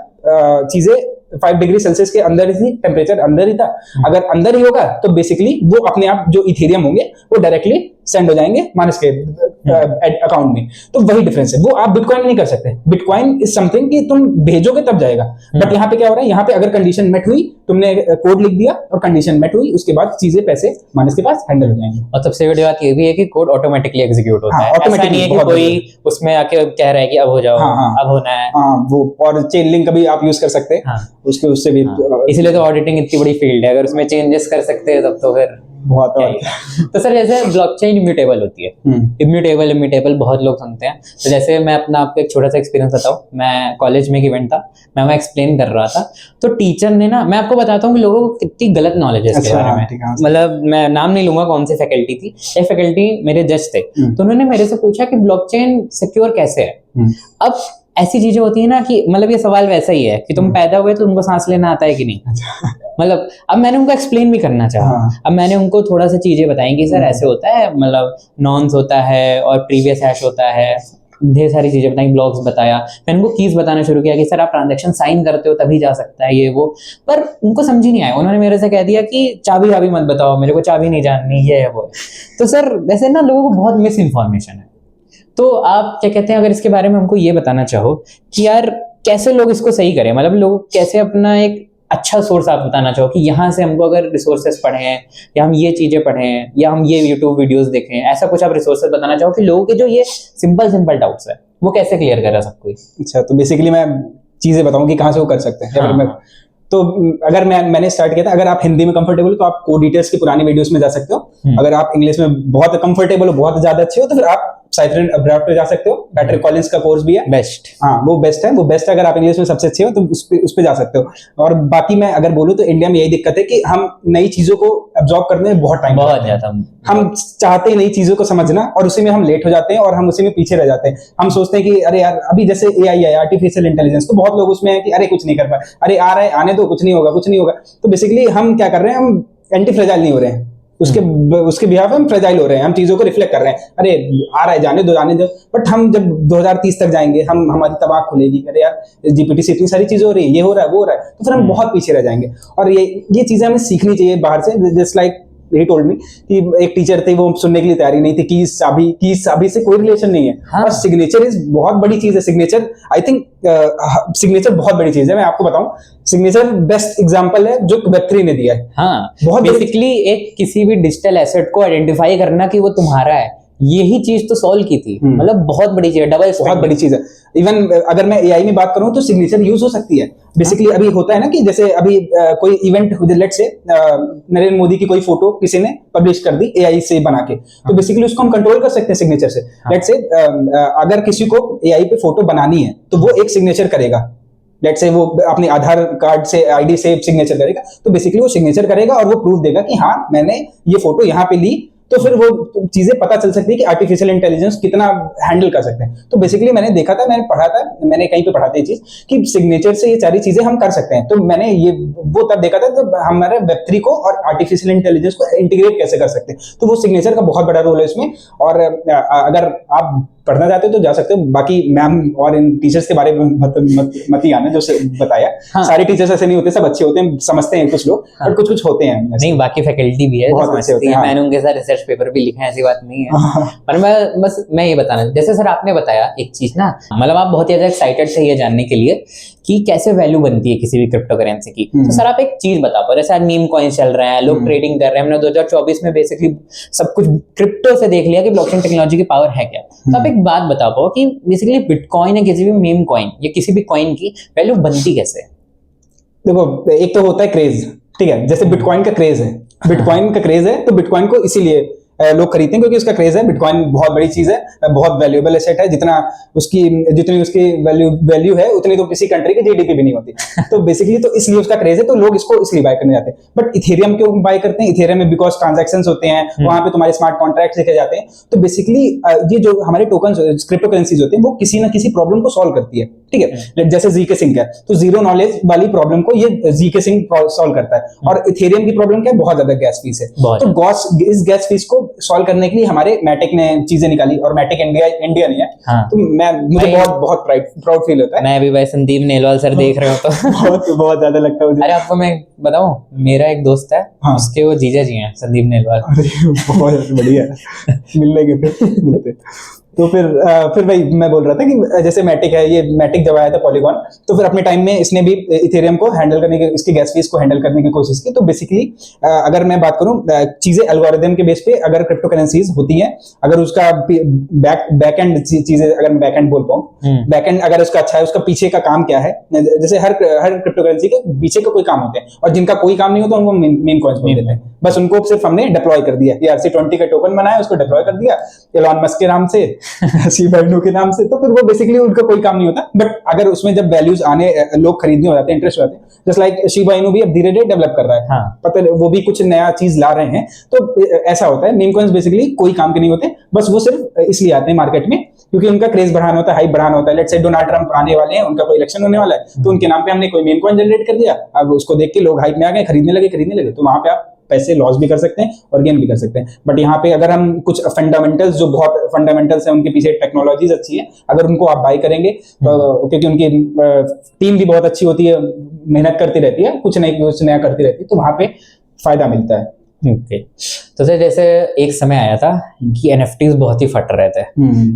चीजें 5 डिग्री सेल्सियस के अंदर ही, टेम्परेचर अंदर ही था, अगर अंदर ही होगा तो बेसिकली वो अपने आप जो इथेरियम होंगे वो डायरेक्टली सेंड हो जाएंगे मानस के अकाउंट में। तो वही डिफरेंस है, वो आप बिटकॉइन में नहीं कर सकते। बिटकॉइन इज समथिंग कि तुम भेजोगे तब जाएगा, बट यहाँ पे क्या हो रहा है, यहाँ पे अगर कंडीशन मेट हुई, तुमने कोड लिख दिया और कंडीशन मेट हुई, उसके बाद चीजें पैसे मानस के पास हैंडल हो जाएंगे। और सबसे बड़ी बात ये भी है कि कोड ऑटोमेटिकली एग्जीक्यूट होता है, ऐसा नहीं है कि कोई उसमें आके कह रहा है कि अब हो जाओ, अब होना है। वो और चेन लिंक कभी आप यूज कर सकते हैं, उससे भी। इसलिए तो ऑडिटिंग इतनी बड़ी फील्ड है, अगर उसमें चेंजेस कर सकते हैं तब तो फिर बहुत। तो सर जैसे ब्लॉकचेन इम्यूटेबल होती है, इम्यूटेबल बहुत लोग सुनते हैं। तो जैसे मैं आपको एक छोटा सा एक्सपीरियंस बताऊं, मैं कॉलेज में एक इवेंट था, मैं वहाँ एक्सप्लेन कर रहा था, तो टीचर ने ना, मैं आपको बताता हूँ कि लोगों को कितनी गलत नॉलेज है इसके बारे में। मतलब मैं नाम नहीं लूंगा कौन सी फैकल्टी थी, एक फैकल्टी मेरे जज थे, तो उन्होंने मेरे से पूछा कि ब्लॉकचेन सिक्योर कैसे है। अब ऐसी चीजें होती है ना कि मतलब ये सवाल वैसा ही है कि तुम पैदा हुए तो तुमको सांस लेना आता है कि नहीं। मतलब अब मैंने उनको एक्सप्लेन भी करना चाहा, अब मैंने उनको थोड़ा सा चीजें बताई कि सर ऐसे होता है, मतलब नॉन्स होता है और प्रीवियस हैश होता है, ढेर सारी चीजें बताई, ब्लॉक्स बताया। मैंने उनको कीज बताना शुरू किया कि सर आप ट्रांजैक्शन साइन करते हो तभी जा सकता है ये वो, पर उनको समझ ही नहीं आया। उन्होंने मेरे से कह दिया कि चाबी मत बताओ, मेरे को चाबी नहीं जाननी, ये है वो। तो सर वैसे ना लोगों को बहुत मिस इन्फॉर्मेशन है, तो आप क्या कहते हैं, अगर इसके बारे में हमको ये बताना चाहो कि यार कैसे लोग इसको सही करें, मतलब लोग कैसे अपना एक अच्छा सोर्स आप बताना चाहो कि यहाँ से हमको अगर रिसोर्सेज पढ़ें या हम ये चीजें पढ़ें या हम ये यूट्यूब वीडियोस देखें, ऐसा कुछ आप रिसोर्सेज बताना चाहो कि लोगों के जो ये सिंपल डाउट्स है वो कैसे क्लियर करें सब कोई। अच्छा, तो बेसिकली मैं चीजें बताऊं कि कहाँ से वो कर सकते हैं। तो अगर मैंने स्टार्ट किया था, अगर आप हिंदी में कंफर्टेबल हो तो आप कोड डिटेल्स की पुरानी वीडियोस में जा सकते हो। अगर आप इंग्लिश में बहुत कंफर्टेबल हो, बहुत ज्यादा अच्छे हो, तो फिर आप साइफर अब्राफ्ट पे जा सकते हो। पैट्रिक कॉलिंस का कोर्स भी है, बेस्ट। हाँ, वो बेस्ट है, वो बेस्ट है। अगर आप इंग्लिश में सबसे अच्छे हो तो उस पे जा सकते हो। और बाकी मैं अगर बोलूँ तो इंडिया में यही दिक्कत है कि हम नई चीजों को एब्जॉर्ब करने में बहुत टाइम जाता है। हम चाहते हैं नई चीजों को समझना और उसी में हम लेट हो जाते हैं और हम उसी में पीछे रह जाते हैं। हम सोचते हैं कि अरे यार, अभी जैसे AI है, आर्टिफिशियल इंटेलिजेंस, तो बहुत लोग उसमें है कि अरे कुछ नहीं कर पाए, अरे आ रहा है, आने दो, कुछ नहीं होगा। तो बेसिकली हम क्या कर रहे हैं, हम एंटी फ्रेजाइल नहीं हो रहे हैं, उसके बिहाफ हम फ्रेजाइल हो रहे हैं, हम चीजों को रिफ्लेक्ट कर रहे हैं, अरे आ रहा है, जाने दो। बट हम जब 2030 तक जाएंगे, हमारी तबाह खुलेगी, अरे यार GPT से इतनी सारी चीजें हो रही है, ये हो रहा है, वो हो रहा है, तो फिर हम बहुत पीछे रह जाएंगे। और ये चीजें हमें सीखनी चाहिए बाहर से। Just like he told me कि एक टीचर थे, वो सुनने के लिए तैयारी नहीं थी कि चाबी से कोई रिलेशन नहीं है। हाँ। और सिग्नेचर इज बहुत बड़ी चीज है। सिग्नेचर, आई थिंक सिग्नेचर बहुत बड़ी चीज है। मैं आपको बताऊं, सिग्नेचर बेस्ट एग्जांपल है जो Web3 ने दिया है। हाँ, बहुत बेसिकली एक किसी भी डिजिटल एसेट को आइडेंटिफाई करना कि वो तुम्हारा है, यही चीज तो सॉल्व की थी। मतलब बहुत बड़ी चीज है, बहुत बड़ी चीज है। इवन अगर मैं AI में बात करूं तो सिग्नेचर यूज हो सकती है। बेसिकली अभी होता है ना कि जैसे अभी कोई event, let's say Narendra Modi की कोई फोटो किसी ने पब्लिश कर दी AI से बना के, तो बेसिकली उसको हम कंट्रोल कर सकते हैं सिग्नेचर से। लेट्स से अगर किसी को AI पे फोटो बनानी है तो वो एक सिग्नेचर करेगा, लेट्स से वो अपने आधार कार्ड से आईडी से सिग्नेचर करेगा, तो बेसिकली वो सिग्नेचर करेगा और वो प्रूफ देगा कि हाँ मैंने ये फोटो यहाँ पे ली, तो फिर वो चीजें पता चल सकती है कि आर्टिफिशियल इंटेलिजेंस कितना हैंडल कर सकते हैं। तो बेसिकली मैंने देखा था, मैंने पढ़ा था, मैंने कहीं पे पढ़ा था ये चीज कि सिग्नेचर से ये सारी चीजें हम कर सकते हैं। तो मैंने ये वो तब देखा था तो हमारे Web3 को और आर्टिफिशियल इंटेलिजेंस को इंटीग्रेट कैसे कर सकते हैं, तो वो सिग्नेचर का बहुत बड़ा रोल है इसमें। और अगर आप पढ़ना चाहते हो तो जा सकते हो, बाकी मैम और इन टीचर्स के बारे में मत ही आना जो बताया। हाँ। सारे टीचर्स ऐसे नहीं होते, सब अच्छे होते हैं, समझते हैं कुछ लोग, हाँ। बट कुछ कुछ होते हैं नहीं, बाकी फैकल्टी भी है बहुत अच्छे होते हैं। मैंने उनके साथ रिसर्च पेपर भी लिखे हैं, ऐसी बात नहीं है। पर मैं ये बताना, जैसे सर आपने बताया एक चीज ना, मतलब आप बहुत ज्यादा एक्साइटेड थे ये जानने के लिए कि कैसे वैल्यू बनती है किसी भी क्रिप्टो करेंसी की। तो सर आप एक चीज बता पाओ, जैसे आज मीम कॉइन चल रहे हैं, लोग ट्रेडिंग कर रहे हैं, हमने 2024 में बेसिकली सब कुछ क्रिप्टो से देख लिया कि ब्लॉकचेन टेक्नोलॉजी की पावर है क्या। तो आप एक बात बता पाओ कि बेसिकली बिटकॉइन या किसी भी मीम कॉइन या किसी भी कॉइन की वैल्यू बनती कैसे है? देखो, एक तो होता है क्रेज, ठीक है, जैसे बिटकॉइन का क्रेज है, बिटकॉइन का क्रेज है, तो बिटकॉइन को इसीलिए लोग खरीदते हैं क्योंकि उसका क्रेज है। बिटकॉइन बहुत बड़ी चीज है, बहुत वैल्यूएबल एसेट है, जितनी उसकी वैल्यू है उतनी तो किसी कंट्री की जीडीपी भी नहीं होती। तो बेसिकली तो इसलिए उसका क्रेज है, तो लोग इसको इसलिए बाय करने जाते हैं। बट इथेरियम क्यों बाय करते हैं? इथेरियम में बिकॉज ट्रांजैक्शंस होते हैं, वहां पे तुम्हारे स्मार्ट कॉन्ट्रैक्ट्स लिखे जाते हैं। तो बेसिकली ये जो हमारे टोकन क्रिप्टो करेंसीज होते हैं वो किसी ना किसी प्रॉब्लम को सॉल्व करती है, ठीक है। जैसे जीके सिंक है, तो जीरो नॉलेज वाली प्रॉब्लम को ये जीके सिंक सॉल्व करता है। और इथेरियम की प्रॉब्लम क्या है? बहुत ज्यादा गैस फीस है। तो इस गैस फीस को सॉल्व करने के लिए हमारे मैटिक ने चीजें निकाली, और मैटिक इंडिया नहीं है। हाँ। तो मुझे बहुत प्राउड फील होता है। मैं भी भाई संदीप नेलवाल सर देख रहे हो तो बहुत ज्यादा लगता है मुझे। अरे आपको मैं बताऊं, मेरा एक दोस्त है, हाँ। उसके वो जीजा जी हैं संदीप नेलवाल। बहुत बढ़िया मिल लेंगे फिर। तो फिर भाई मैं बोल रहा था कि जैसे मैटिक है, ये मैटिक जब आया था पॉलीगॉन, तो फिर अपने टाइम में इसने भी इथेरियम को हैंडल करने की, इसकी गैस फीस को हैंडल करने की कोशिश की। तो बेसिकली अगर मैं बात करूं, चीजें एल्गोरिथम के बेस पे अगर क्रिप्टो करेंसीज होती हैं, अगर उसका बैक एंड चीजें, अगर मैं बैक एंड बोल पाऊं, बैक एंड अगर उसका अच्छा है, उसका पीछे का काम क्या है, जैसे हर क्रिप्टो करेंसी के पीछे का कोई काम होते हैं, और जिनका कोई काम नहीं होता उनको मीम कॉइन्स बोल देते हैं। बस उनको सिर्फ हमने डिप्लॉय कर दिया, ERC-20 का टोकन बनाया, उसको डिप्लॉय कर दिया एलॉन मस्क के नाम से, शिबा इनू के नाम से, तो फिर वो बेसिकली उनका कोई काम नहीं होता। बट अगर उसमें जब वैल्यूज आने, लोग खरीदने हो जाते हैं, इंटरेस्ट हो जाते हैं, जस्ट लाइक शिबा इनू भी अब धीरे धीरे डेवलप कर रहा है। हाँ। पता है, वो भी कुछ नया चीज ला रहे हैं। तो ऐसा होता है, मीम कॉइन्स बेसिकली कोई काम के नहीं होते, बस वो सिर्फ इसलिए आते हैं मार्केट में क्योंकि उनका क्रेज बढ़ाना होता है, हाइप बढ़ाना होता है। लेट्स से डोनाल्ड ट्रंप आने वाले हैं, उनका कोई इलेक्शन होने वाला है, तो उनके नाम पे हमने कोई मीम कॉइन जनरेट कर दिया, अब उसको देख के लोग हाइप में आ गए, खरीदने लगे। तो वहां पे आप पैसे लॉस भी कर सकते हैं और गेन भी कर सकते हैं। बट यहाँ पे अगर हम कुछ फंडामेंटल्स, जो बहुत फंडामेंटल्स है, उनके पीछे टेक्नोलॉजीज अच्छी है, अगर उनको आप बाय करेंगे तो क्योंकि उनकी टीम भी बहुत अच्छी होती है, मेहनत करती रहती है, कुछ नया करती रहती है, तो वहां पे फायदा मिलता है। ओके। तो सर जैसे एक समय आया था कि NFTs बहुत ही फट रहे थे,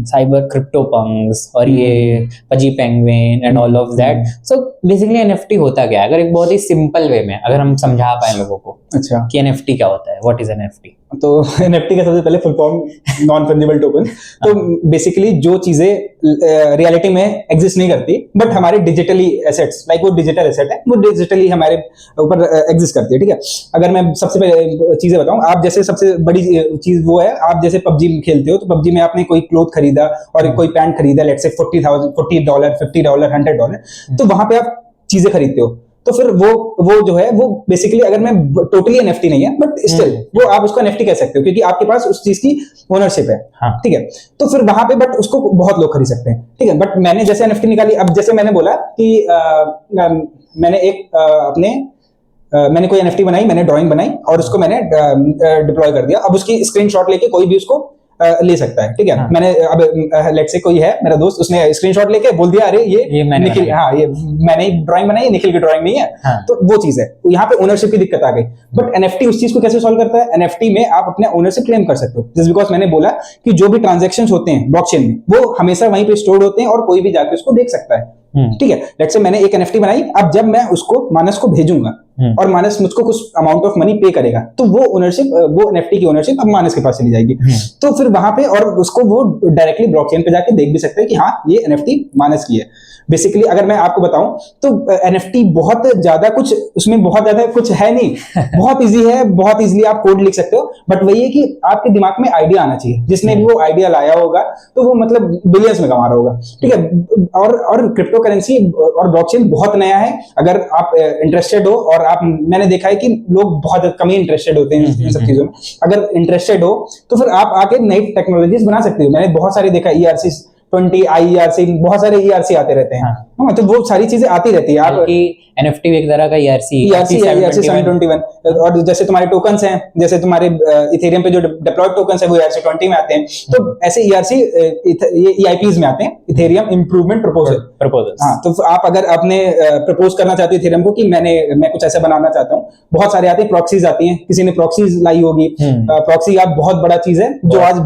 साइबर क्रिप्टो पंक्स और ये pudgy penguin and all of that. So basically NFT होता क्या है, अगर एक बहुत ही सिंपल वे में अगर हम समझा पाए लोगों को, अच्छा, कि NFT क्या होता है, व्हाट इज NFT? तो NFT का सबसे पहले full form non fungible token. तो बेसिकली जो चीजें रियलिटी में एग्जिस्ट नहीं करती बट हमारे डिजिटली एसेट्स, लाइक वो डिजिटल एसेट है, वो डिजिटली हमारे ऊपर एग्जिस्ट करती है, ठीक है। अगर मैं सबसे पहले चीजें बताऊं, आप जैसे सबसे बड़ी चीज वो है, आप जैसे PUBG खेलते हो, तो PUBG में आपने कोई क्लोथ खरीदा और कोई पैंट खरीदा, लेट्स से $40, $50, $100, तो वहां पे आप चीजें खरीदते हो। तो फिर वो जो है वो बेसिकली, अगर मैं टोटली NFT नहीं है बट स्टिल वो आप उसको NFT कह सकते हो क्योंकि आपके पास उस चीज की ओनरशिप है, हाँ, ठीक है। तो फिर वहां पे बट उसको बहुत लोग खरीद सकते हैं, ठीक है। बट मैंने जैसे NFT निकाली, अब जैसे मैंने बोला कि मैंने मैंने कोई NFT बनाई, मैंने ड्राइंग बनाई और उसको मैंने डिप्लॉय कर दिया। अब उसकी स्क्रीनशॉट लेके कोई भी उसको ले सकता है, ठीक है। हाँ। मैंने अब लेट्स से कोई है मेरा दोस्त, उसने स्क्रीनशॉट लेके बोल दिया, अरे ये निखिल, हाँ, ये मैंने ड्राइंग बनाई, निखिल की ड्राइंग नहीं है, हाँ। तो वो चीज है, यहाँ पे ओनरशिप की दिक्कत आ गई। बट NFT उस चीज को कैसे सॉल्व करता है? NFT में आप अपने ओनरशिप क्लेम कर सकते हो, जस्ट बिकॉज मैंने बोला कि जो भी ट्रांजेक्शंस होते हैं ब्लॉकचेन में वो हमेशा वहीं पे स्टोर्ड होते हैं और कोई भी जाके उसको देख सकता है, ठीक है। लेट्स से मैंने एक NFT बनाई, अब जब मैं उसको मानस को भेजूंगा और मानस मुझको कुछ अमाउंट ऑफ मनी पे करेगा, तो वो ओनरशिप, वो NFT की ओनरशिप अब मानस के पास चली जाएगी। तो फिर वहां पे और उसको वो डायरेक्टली ब्लॉकचेन पे जाके देख भी सकते हैं कि हाँ ये NFT मानस की है। बेसिकली अगर मैं आपको बताऊं तो NFT बहुत ज्यादा कुछ, उसमें बहुत ज्यादा कुछ है नहीं, बहुत इजी है, बहुत इजीली आप कोड लिख सकते हो। बट वही है कि आपके दिमाग में आइडिया आना चाहिए, जिसने भी वो आइडिया लाया होगा तो वो मतलब बिलियंस में कमा रहा होगा, ठीक है। और क्रिप्टो करेंसी और ब्लॉकचेन बहुत नया है। अगर आप इंटरेस्टेड हो, और आप, मैंने देखा है कि लोग बहुत कम ही इंटरेस्टेड होते हैं इन सब चीजों में, अगर इंटरेस्टेड हो तो फिर आप आके नई टेक्नोलॉजीज बना सकते हो। मैंने बहुत सारे देखा, ERC-20, IERC, बहुत सारे ERC आते रहते हैं। हाँ, तो वो सारी चीजें आती रहती है। आप NFT एक तरह का ERC 721, और जैसे तुम्हारे टोकन्स हैं, जैसे तुम्हारे इथेरियम पे जो डिप्लॉयड टोकन्स है वो ERC-20 में आते हैं। तो ऐसे ERC ये EIPs में आते हैं, इथेरियम इम्प्रूवमेंट प्रपोजल। हाँ, तो आप अगर आपने प्रपोज करना चाहते हो इथेरियम को कि मैं कुछ ऐसा बनाना चाहता हूँ, बहुत सारे आते हैं, प्रॉक्सीज आती हैं, किसी ने प्रॉक्सीज लाई होगी। प्रॉक्सी आप बहुत बड़ा चीज है जो आज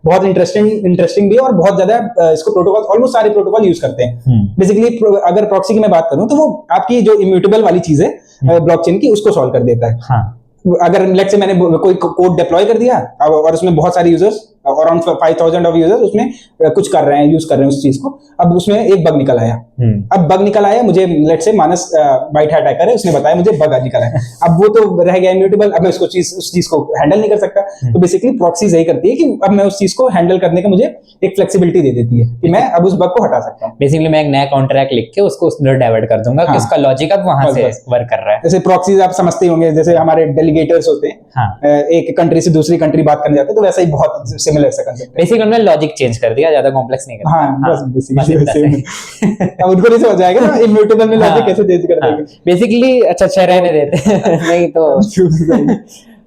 बहुत इंटरेस्टिंग भी है, और बहुत ज्यादा इसको प्रोटोकॉल, ऑलमोस्ट सारे प्रोटोकॉल यूज करते हैं। बेसिकली अगर प्रॉक्सी की मैं बात करूं तो वो आपकी जो इम्यूटेबल वाली चीज है ब्लॉकचेन की, उसको सॉल्व कर देता है। हाँ। अगर लेट्स से मैंने कोई कोड डिप्लॉय कर दिया और उसमें बहुत सारे यूजर्स, अराउंड 5000 ऑफ यूजर्स उसमें कुछ कर रहे हैं, यूज कर रहे हैं उस चीज को, अब उसमें एक बग निकल आया। अब बग निकल आया, मुझे let's say Manas bite attacker है, उसने बताया मुझे बग निकला है। अब वो तो रह गया इम्यूटेबल, अब मैं उस चीज को हैंडल नहीं कर सकता। तो बेसिकली प्रॉक्सीज यही करती है कि अब मैं उस चीज को हैंडल करने का मुझे एक फ्लेक्सिबिलिटी दे देती है कि मैं अब उस बग को हटा सकता हूँ। बेसिकली मैं एक नया कॉन्ट्रैक्ट लिख के उसको उधर डाइवर्ट कर दूंगा कि उसका लॉजिक अब वहां से वर्क कर रहा है। जैसे प्रॉक्सीज आप समझते होंगे, जैसे हमारे डेलीगेटर्स होते हैं, एक कंट्री से दूसरी कंट्री बात करने जाते हैं, तो वैसा ही बहुत सिमिलर सा कंसेप्ट है। बेसिकली उन्होंने लॉजिक चेंज कर दिया, ज्यादा कॉम्प्लेक्स नहीं कर। हाँ, बस बेसिकली अब उनको नहीं समझ आएगा ना इम्यूटेबल में लॉजिक कैसे चेंज कर देंगे। बेसिकली अच्छा रहने देते नहीं तो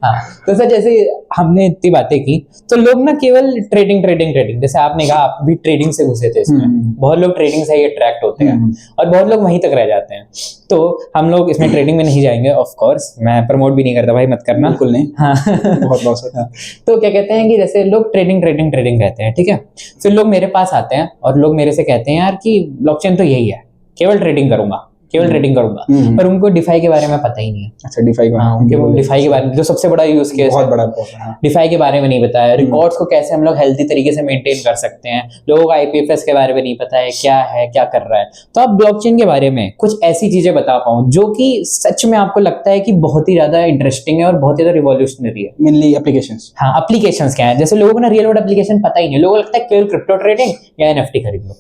हाँ। तो सर जैसे हमने इतनी बातें की, तो लोग ना केवल ट्रेडिंग, जैसे आपने कहा आप भी ट्रेडिंग से घुसे थे इसमें, बहुत लोग ट्रेडिंग से ही अट्रैक्ट होते हैं और बहुत लोग वहीं तक रह जाते हैं। तो हम लोग इसमें ट्रेडिंग में नहीं जाएंगे, ऑफ कोर्स मैं प्रमोट भी नहीं करता भाई, मत करना, बिल्कुल नहीं। हाँ बहुत लॉस होता है। तो क्या कहते हैं कि जैसे लोग ट्रेडिंग रहते हैं, ठीक है, फिर लोग मेरे पास आते हैं और लोग मेरे से कहते हैं यार कि ब्लॉकचेन तो यही है, केवल ट्रेडिंग करूंगा, पर उनको डिफाई के बारे में पता ही नहीं है। अच्छा, डिफाई के बारे में जो सबसे बड़ा यूज केस बहुत बड़ा डिफाई के बारे में नहीं बताया। रिकॉर्ड्स को कैसे हम लोग हेल्दी तरीके से मेंटेन कर सकते हैं, लोगों को IPFS के बारे में नहीं पता है, क्या कर रहा है। तो आप ब्लॉकचेन के बारे में कुछ ऐसी चीजें बता पाऊं जो कि सच में आपको लगता है कि बहुत ही ज्यादा इंटरेस्टिंग है और बहुत ही ज्यादा रिवॉल्यूशनरी है। Mainly applications. हाँ, एप्लीकेशंस क्या है, जैसे लोगों को ना रियल वर्ल्ड एप्लीकेशन पता ही नहीं, लोगों को लगता है केवल क्रिप्टो ट्रेडिंग या NFT खरीद लो।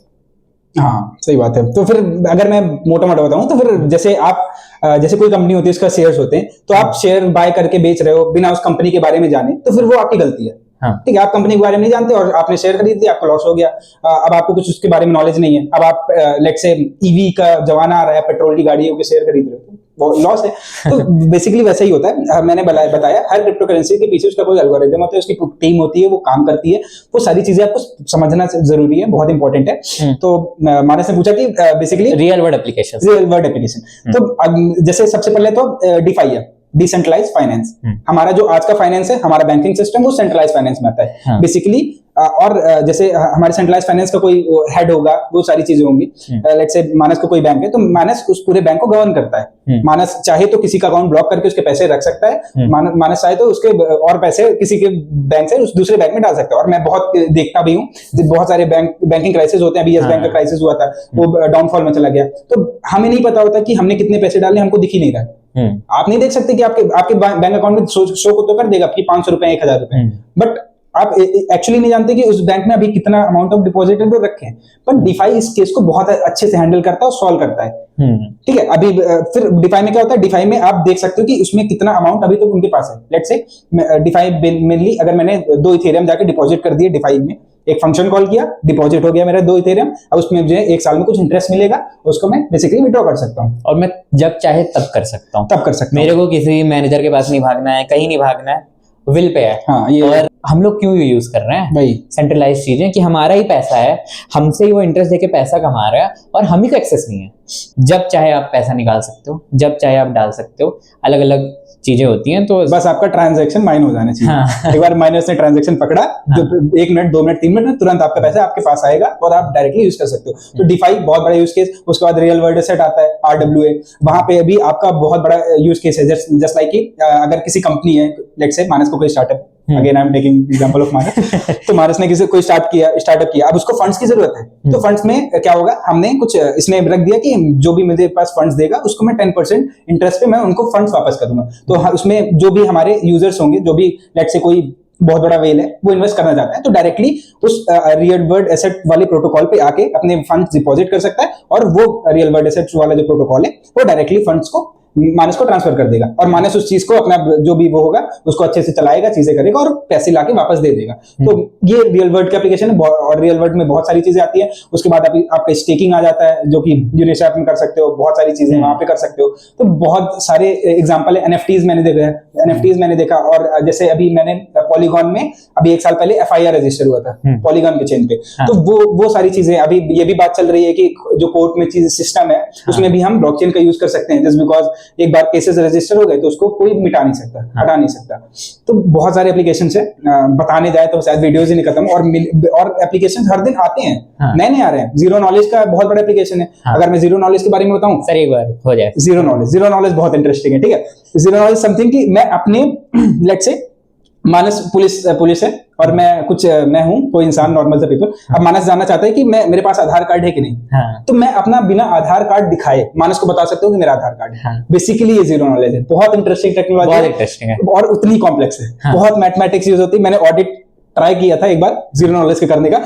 हाँ, सही बात है। तो फिर अगर मैं मोटा बताऊं तो फिर जैसे कोई कंपनी होती है, उसका शेयर्स होते हैं, तो आप शेयर बाय करके बेच रहे हो बिना उस कंपनी के बारे में जाने, तो फिर वो आपकी गलती है। ठीक है, आप कंपनी के बारे में नहीं जानते और आपने शेयर खरीद दिया, आपको लॉस हो गया। अब आपको कुछ उसके बारे में नॉलेज नहीं है, अब आप लेट्स से EV का जमाना आ रहा है, पेट्रोल की गाड़ियों के शेयर खरीद रहे हो, वो लॉस है। तो बेसिकली वैसा ही होता है। मैंने बताया हर क्रिप्टो करेंसी के पीछे उसका कोई एल्गोरिथम होता है, उसकी टीम होती है, वो काम करती है, वो सारी चीजें आपको समझना जरूरी है, बहुत इंपॉर्टेंट है। तो मानस ने पूछा कि बेसिकली रियल वर्ल्ड एप्लीकेशन, तो जैसे सबसे पहले तो डिफाई है, डिसेंट्रलाइज फाइनेंस। हमारा जो आज का फाइनेंस है, हमारा बैंकिंग सिस्टम, वो सेंट्रलाइज फाइनेंस में आता है बेसिकली। और जैसे हमारे सेंट्रलाइज फाइनेंस का कोई हेड होगा, वो सारी चीजें होंगी। लेट्स से मानस का कोई बैंक है, तो मानस उस पूरे बैंक को गवर्न करता है। मानस चाहे तो किसी का अकाउंट ब्लॉक करके उसके पैसे रख सकता है, मानस चाहे तो उसके और पैसे किसी के बैंक से उस दूसरे बैंक में डाल सकता है। और मैं बहुत देखता भी हूँ, बहुत सारे बैंकिंग क्राइसिस होते हैं। अभी यस बैंक का क्राइसिस हुआ था, वो डाउनफॉल में चला गया, तो हमें नहीं पता होता कि हमने कितने पैसे डाले, हमको दिख ही नहीं रहा। आप नहीं देख सकते कि आपके बैंक अकाउंट में शो तो कर देगा कि 500 रुपए 1000 रुपए, बट आप एक्चुअली नहीं जानते कि उस बैंक में अभी कितना अमाउंट ऑफ डिपॉजिट रखे हैं। पर डिफाई इस केस को बहुत अच्छे से हैंडल करता है और सॉल्व करता है। ठीक है, अभी फिर डिफाई में क्या होता है, डिफाई में आप देख सकते हो कि उसमें कितना अमाउंट अभी तक उनके पास है। लेट्स से डिफाई मेनली अगर मैंने 2 इथेरियम जाके डिपॉजिट कर दिए डिफाई में, एक फंक्शन कॉल किया, डिपॉजिट हो गया मेरा 2 इथेरियम, अब उसमें मुझे 1 साल में कुछ इंटरेस्ट मिलेगा, उसको मैं बेसिकली विड्रॉ कर सकता हूँ। और मैं जब चाहे तब कर सकता हूँ। मेरे को किसी मैनेजर के पास नहीं भागना है, कहीं नहीं भागना है, विल पे है। हाँ, ये और हम लोग क्यों ये यूज कर रहे हैं भाई, सेंट्रलाइज चीजें, कि हमारा ही पैसा है, हमसे ही वो इंटरेस्ट देके पैसा कमा रहा है और हम ही को एक्सेस नहीं है। जब चाहे आप पैसा निकाल सकते हो, जब चाहे आप डाल सकते हो, अलग अलग चीजें होती हैं। तो बस आपका ट्रांजैक्शन माइन हो जाना चाहिए। हाँ। एक बार माइनस ने ट्रांजैक्शन पकड़ा, तो 1 मिनट 2 मिनट 3 मिनट में तुरंत आपका पैसा आपके पास आएगा और आप डायरेक्टली यूज कर सकते हो। तो डिफाई बहुत बड़ा यूज केस। उसके बाद रियल वर्ल्ड एसेट आता है, RWA, वहां पे अभी आपका बहुत बड़ा यूज केस है। जस्ट लाइक कि अगर किसी कंपनी है, लेट्स से मानस को कोई startup, again I am taking example of Manas, तो मानस ने किसी कोई स्टार्टअप किया, अब उसको फंड्स की जरूरत है। तो फंड्स में क्या होगा, हमने कुछ इसने रख दिया कि जो भी मेरे पास फंड्स देगा उसको मैं 10% इंटरेस्ट पे मैं उनको फंड्स वापस करूंगा। तो उसमें जो भी हमारे यूजर्स होंगे, जो भी लेट्स से कोई बहुत बड़ा वेल है, वो इन्वेस्ट करना चाहता है, तो डायरेक्टली उस रियल वर्ल्ड एसेट वाले प्रोटोकॉल पे आके अपने फंड्स डिपॉजिट कर सकता है, और वो रियल वर्ल्ड एसेट वाला जो प्रोटोकॉल है वो डायरेक्टली फंड्स को मानस को ट्रांसफर कर देगा, और मानस उस चीज को अपना जो भी वो होगा उसको अच्छे से चलाएगा, चीजें करेगा और पैसे लाके वापस दे देगा। तो ये रियल वर्ल्ड का एप्लीकेशन है, और रियल वर्ल्ड में बहुत सारी चीजें आती है। उसके बाद आपका स्टेकिंग आ जाता है, जो कि यूनिस्वैप में कर सकते हो, बहुत सारी चीजें वहां पे कर सकते हो। तो बहुत सारे एग्जांपल है। एनएफटीज मैंने देखा है, एनएफटीज मैंने देखा, और जैसे अभी मैंने पॉलीगॉन में अभी 1 साल पहले एफआईआर रजिस्टर हुआ था पॉलीगॉन के चेन पे, तो वो सारी चीजें अभी ये भी बात चल रही है कि जो कोर्ट में चीज सिस्टम है उसमें भी हम ब्लॉकचेन का यूज कर सकते हैं, जस्ट बिकॉज एक बार केसेस रजिस्टर हो गए तो उसको कोई मिटा नहीं सकता, हटा नहीं सकता। तो बहुत सारे एप्लीकेशन है, बताने जाए तो शायद वीडियोस ही नहीं खत्म, और एप्लीकेशन हर दिन आते हैं, नए नए आ रहे हैं। जीरो नॉलेज का बहुत बड़ा एप्लीकेशन है। अगर मैं जीरो नॉलेज के बारे में बताऊं सर, एक बार हो जाए। जीरो नॉलेज बहुत इंटरेस्टिंग है, ठीक है। जीरो नॉलेज समथिंग कि मैं अपने लेट्स से मानस पुलिस है और मैं हूं कोई इंसान, नॉर्मल सा पीपल। अब मानस जानना चाहता है कि मेरे पास आधार कार्ड है कि नहीं, तो मैं अपना बिना आधार कार्ड दिखाए मानस को बता सकता हूँ कि मेरा आधार कार्ड है। बेसिकली ये जीरो नॉलेज है, बहुत इंटरेस्टिंग टेक्नोलॉजी, बहुत इंटरेस्टिंग है, और उतनी कॉम्प्लेक्स है। बहुत मैथमेटिक्स यूज होती है। मैंने ऑडिट ट्राई किया था एक बार जीरो नॉलेज के करने का,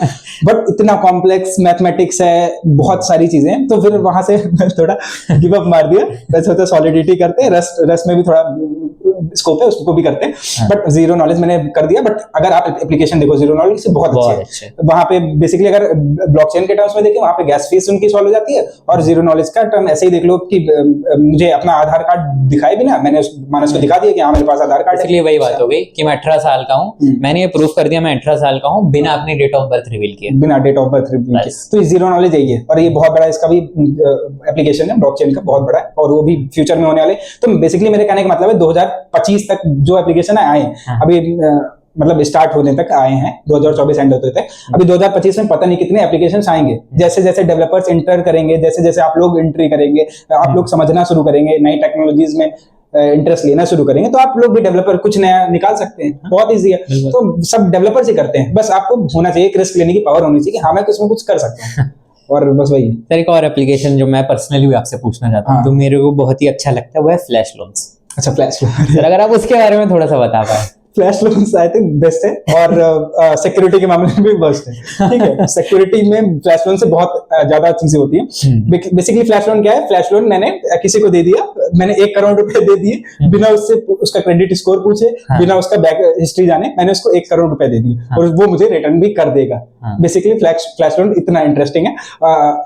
बट इतना कॉम्प्लेक्स मैथमेटिक्स है, बहुत सारी चीजें हैं, तो फिर वहां से थोड़ा गिव अप मार दिया। वैसे होता सॉलिडिटी करते हैं, रस्ट में भी थोड़ा स्कोप है, उसको भी करते हैं, बट जीरो नॉलेज मैंने कर दिया। बट अगर आप एप्लीकेशन देखो जीरो नॉलेज से बहुत अच्छे है। वहां पे बेसिकली अगर ब्लॉकचेन के टर्म्स में देखें, वहां पे गैस फीस उनकी सॉल्व हो जाती है, और जीरो नॉलेज का टर्म ऐसे ही देख लो कि मुझे अपना आधार कार्ड दिखाए बिना मैंने मानस को दिखा दिया कि हाँ मेरे पास आधार कार्ड है। इसलिए वही बात हो गई कि मैं 18 साल का हूँ, मैंने ये प्रूफ कर दिया मैं 18 साल का हूँ बिना अपनी डेट ऑफ बर्थ रिवील किए, बिना डेट ऑफ बर्थ रिवील किए। तो जीरो नॉलेज यही है, और ये बहुत बड़ा इसका भी एप्लीकेशन है ब्लॉकचेन का, बहुत बड़ा है, और वो भी फ्यूचर में होने वाले। तो बेसिकली मेरे कहने का मतलब है 2025 तक जो एप्लीकेशन आए हैं अभी मतलब स्टार्ट होने तक आए हैं, 2024 एंड होते तक, अभी 2025 में पता नहीं कितने एप्लीकेशंस आएंगे। जैसे जैसे डेवलपर्स एंटर करेंगे, जैसे जैसे आप लोग एंट्री करेंगे, आप लोग समझना शुरू करेंगे, नई टेक्नोलॉजीज में इंटरेस्ट लेना शुरू करेंगे, तो आप लोग भी डेवलपर कुछ नया निकाल सकते हैं। बहुत इजी है, तो सब डेवलपर्स ही करते हैं। बस आपको होना चाहिए, एक रिस्क लेने की पावर होनी चाहिए कि हाँ मैं इसमें कुछ कर सकता हूँ, और बस वही। सर एक और एप्लीकेशन जो मैं पर्सनली भी आपसे पूछना चाहता हूँ, जो मेरे को बहुत ही अच्छा लगता है, वो है फ्लैश लोन्स। अच्छा, फ्लैश लोन। सर अगर आप उसके बारे में थोड़ा सा बता पाए। Flash loans I think best है, और सिक्योरिटी के मामले में भी बेस्ट है, ठीक है। सिक्योरिटी में फ्लैश लोन से बहुत ज्यादा चीजें होती हैं। बेसिकली फ्लैश लोन क्या है? फ्लैश लोन मैंने किसी को दे दिया, मैंने 1 करोड़ रुपए दे दिए बिना उससे उसका क्रेडिट स्कोर पूछे, बिना उसका बैक हिस्ट्री जाने, मैंने उसको 1 करोड़ रुपए दे दिए, और वो मुझे रिटर्न भी कर देगा। बेसिकली फ्लैश लोन इतना इंटरेस्टिंग है।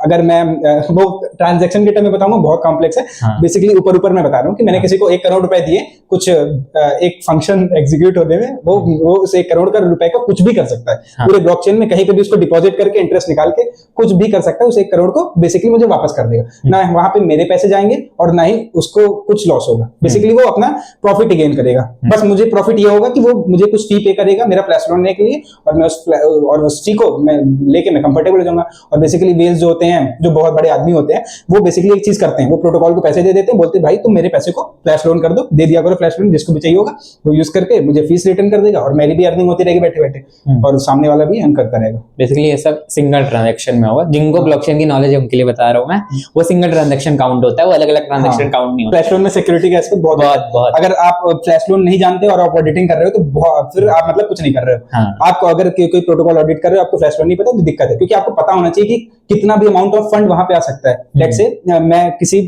अगर मैं वो ट्रांजेक्शन के टर्म में बताऊंगा, बहुत कॉम्प्लेक्स है। बेसिकली ऊपर मैं बता रहा हूँ कि मैंने किसी को 1 करोड़ रुपए दिए, कुछ एक फंक्शन एग्जीक्यूट होने में वो उस 1 करोड़ का रुपए का कुछ भी कर सकता है। पूरे ब्लॉकचेन में कहीं पे भी उसको डिपॉजिट करके इंटरेस्ट निकाल के कुछ भी कर सकता है। उस 1 करोड़ को बेसिकली मुझे वापस कर देगा, ना वहां पे मेरे पैसे जाएंगे और ना ही उसको कुछ लॉस होगा। बेसिकली वो अपना प्रॉफिट गेन करेगा। बस मुझे प्रॉफिट ये होगा कि वो मुझे कुछ फी पे करेगा मेरा फ्लैश लोन लेने के लिए, और उस फी को मैं लेके मैं कंफर्टेबल हो जाऊंगा। और बेसिकली वेल्स जो होते हैं, जो बहुत बड़े आदमी होते हैं, वो बेसिकली एक चीज करते हैं, वो प्रोटोकॉल को पैसे दे देते हैं, बोलते हैं भाई तुम मेरे पैसे को फ्लैश लोन कर दो, दे दिया करो फ्लैश लोन, जिसको भी चाहिए होगा वो यूज करके मुझे फीस रिटर्न कर देगा, और मेरी भी अर्निंग होती रहेगी बैठे बैठे, और सामने वाला भी अर्न करता रहेगा। बेसिकली ये सब सिंगल ट्रांजैक्शन में होगा। जिनको ब्लॉकचेन की नॉलेज है उनके लिए बता रहा हूँ मैं, वो सिंगल ट्रांजैक्शन काउंट होता है, वो अलग अलग ट्रांजैक्शन काउंट नहीं होता। फ्लैश लोन में सिक्योरिटी का एस्पेक्ट बहुत। अगर आप फ्लैश लोन नहीं जानते और आप ऑडिटिंग कर रहे हो तो फिर आप मतलब कुछ नहीं कर रहे हो। आपको अगर कोई प्रोटोकॉल ऑडिट कर रहे हो, आपको फ्लैश लोन नहीं पता तो दिक्कत है, क्योंकि आपको पता होना चाहिए कि कितना भी अमाउंट ऑफ फंड वहां पे आ सकता है। लेट्स से मैं किसी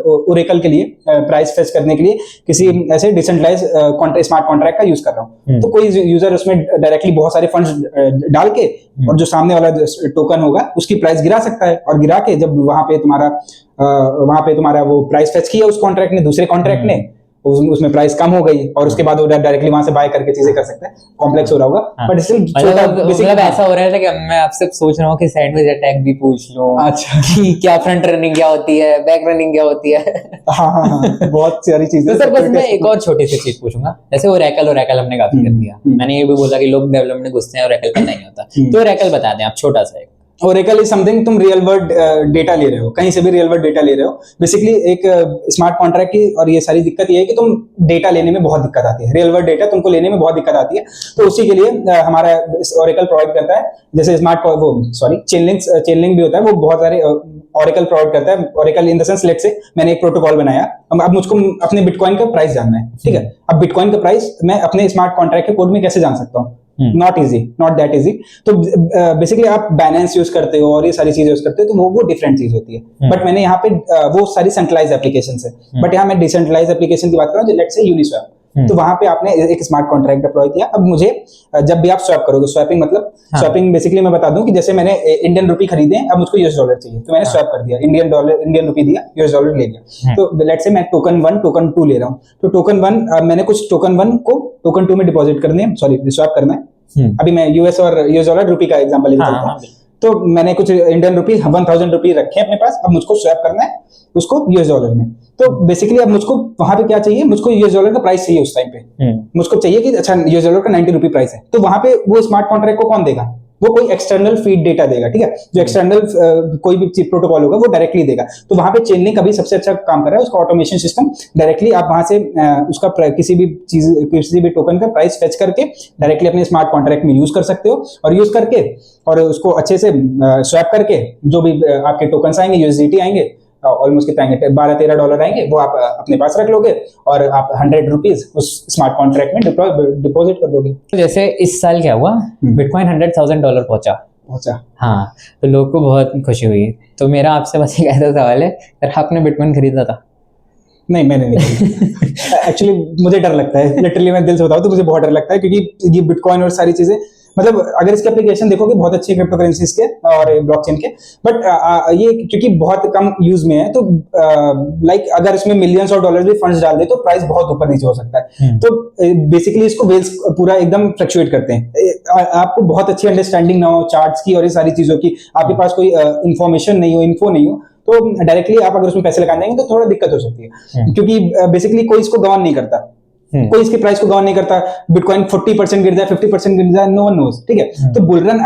ओरेकल के लिए प्राइस फेच करने के लिए किसी ऐसे डिसेंट्रलाइज स्मार्ट कॉन्ट्रैक्ट का यूज कर रहा हूँ, तो कोई यूजर उसमें डायरेक्टली बहुत सारे फंड्स डाल के, और जो सामने वाला टोकन होगा उसकी प्राइस गिरा सकता है, और गिरा के जब वहां पे तुम्हारा वो प्राइस फेच किया उस कॉन्ट्रैक्ट ने, दूसरे कॉन्ट्रैक्ट ने, उसमें प्राइस कम हो गई, और उसके बाद वो डायरेक्टली वहां से बाय करके चीजें कर सकते हैं। कॉम्प्लेक्स हो रहा होगा, बट स्टिल मतलब ऐसा हो रहा है कि मैं आपसे सोच रहा हूँ कि सैंडविच अटैक भी पूछ लूं। अच्छा, कि क्या फ्रंट रनिंग क्या होती है, बैक रनिंग क्या होती है। हाँ, बहुत सारी चीजें। तो सर बस मैं एक और छोटी सी चीज पूछूंगा, जैसे ओरेकल हमने काफी कर दिया, मैंने ये भी बोला कि लोग डेवलपमेंट में घुसते हैं, ओरेकल पता नहीं होता, तो ओरेकल बता दें आप छोटा सा एक। ओरेकल इज समथिंग, तुम रियल वर्ल्ड डेटा ले रहे हो, कहीं से भी रियल वर्ल्ड डेटा ले रहे हो। बेसिकली एक स्मार्ट कॉन्ट्रैक्ट की और ये सारी दिक्कत ये है कि तुम डेटा लेने में बहुत दिक्कत आती है, रियल वर्ल्ड डेटा तुमको लेने में बहुत दिक्कत आती है। तो उसी के लिए हमारा ओरेकल प्रोवाइड करता है, जैसे चेनलिंक भी होता है, वो बहुत सारे ओरेकल प्रोवाइड करता है। Oracle in the sense, let's say मैंने एक प्रोटोकॉल बनाया, अब मुझको अपने बिटकॉइन का प्राइस जानना है, ठीक है। अब बिटकॉइन का प्राइस मैं अपने स्मार्ट कॉन्ट्रैक्ट के कोड में कैसे जान सकता हूँ? Not that easy. तो बेसिकली आप बैलेंस यूज करते हो और ये सारी चीजें यूज करते हो, तो वो डिफरेंट चीज होती है। बट मैंने यहाँ पे वो सारी सेंट्रलाइज एप्लीकेशन है, बट यहाँ मैं डिसेंट्रलाइज एप्लीकेशन की बात कर रहा हूँ, लेट्स से यूनिस्वैप। तो वहां पे आपने एक स्मार्ट कॉन्ट्रैक्ट डिप्लॉय किया। अब मुझे जब भी आप स्वैप करोगे, स्वैपिंग मतलब स्वैपिंग बेसिकली मैं बता दूं कि जैसे मैंने इंडियन रुपी खरीदे, अब मुझको यूएस डॉलर चाहिए, तो मैंने स्वैप कर दिया, इंडियन रुपी दिया, यूएस डॉलर ले लिया। तो लेट्स से मैं टोकन 1 टोकन 2 ले रहा हूँ, तो टोकन 1 मैंने कुछ टोकन 1 को टोकन 2 में डिपॉजिट करने हैं, सॉरी स्वैप करना है। अभी मैं यूएस डॉलर रुपी का एग्जांपल लेके चलता हूँ। तो मैंने कुछ इंडियन रुपी 1000 रुपी रखे अपने पास, अब मुझको स्वैप करना है उसको यूएस डॉलर में। तो बेसिकली अब मुझको वहां पे क्या चाहिए, मुझको यूएस डॉलर का प्राइस चाहिए उस टाइम पे। मुझको चाहिए कि अच्छा यूएस डॉलर का 90 रुपी प्राइस है, तो वहां पे वो स्मार्ट कॉन्ट्रैक्ट को कौन देगा? वो कोई एक्सटर्नल फीड डेटा देगा, ठीक है। जो एक्सटर्नल कोई भी प्रोटोकॉल होगा वो डायरेक्टली देगा। तो वहां पे चेनलिंक अभी सबसे अच्छा काम कर रहा है, उसका ऑटोमेशन सिस्टम। डायरेक्टली आप वहां से उसका किसी भी टोकन का प्राइस फेच करके डायरेक्टली अपने स्मार्ट कॉन्ट्रैक्ट में यूज कर सकते हो, और यूज करके और उसको अच्छे से स्वैप करके जो भी आपके टोकन्स आएंगे, यूएसडीटी आएंगे, ऑलमोस्ट कितना आएंगे, $12-13 आएंगे, वो आप अपने पास रख लोगे और आप 100 रुपीज उस स्मार्ट कॉन्ट्रैक्ट में डिपॉजिट कर दोगे। तो जैसे इस साल क्या हुआ, बिटकॉइन $100,000 पहुंचा। हाँ, तो लोग को बहुत खुशी हुई। तो मेरा आपसे बस एक ऐसा सवाल है, अगर आपने बिटकॉइन खरीदा था? नहीं, मैंने नहीं। एक्चुअली मुझे डर लगता है, लिटरली मैं दिल से बताऊं तो मुझे बहुत डर लगता है, क्योंकि ये बिटकॉइन और सारी चीजें, मतलब अगर इसके एप्लीकेशन देखोगे बहुत अच्छी क्रिप्टो करेंसीज के और ब्लॉकचेन के, बट ये क्योंकि बहुत कम यूज में है, तो लाइक अगर इसमें मिलियंस ऑफ डॉलर भी फंड्स डाल दे तो प्राइस बहुत ऊपर नीचे हो सकता है। तो बेसिकली इसको वेल्स पूरा एकदम फ्लक्चुएट करते हैं। आपको बहुत अच्छी अंडरस्टैंडिंग ना हो चार्ट्स की और ये सारी चीजों की, आपके पास कोई इंफॉर्मेशन नहीं हो, इन्फो नहीं हो, तो डायरेक्टली आप अगर उसमें पैसे लगाने जाएंगे तो थोड़ा दिक्कत हो सकती है, क्योंकि बेसिकली कोई इसको गवर्न नहीं करता, कोई इसकी प्राइस को गवर्न नहीं करता। बिटकॉइन 40% गिर जाए, 50% गिर जाए, नो वन नोज, ठीक है। तो बुलरन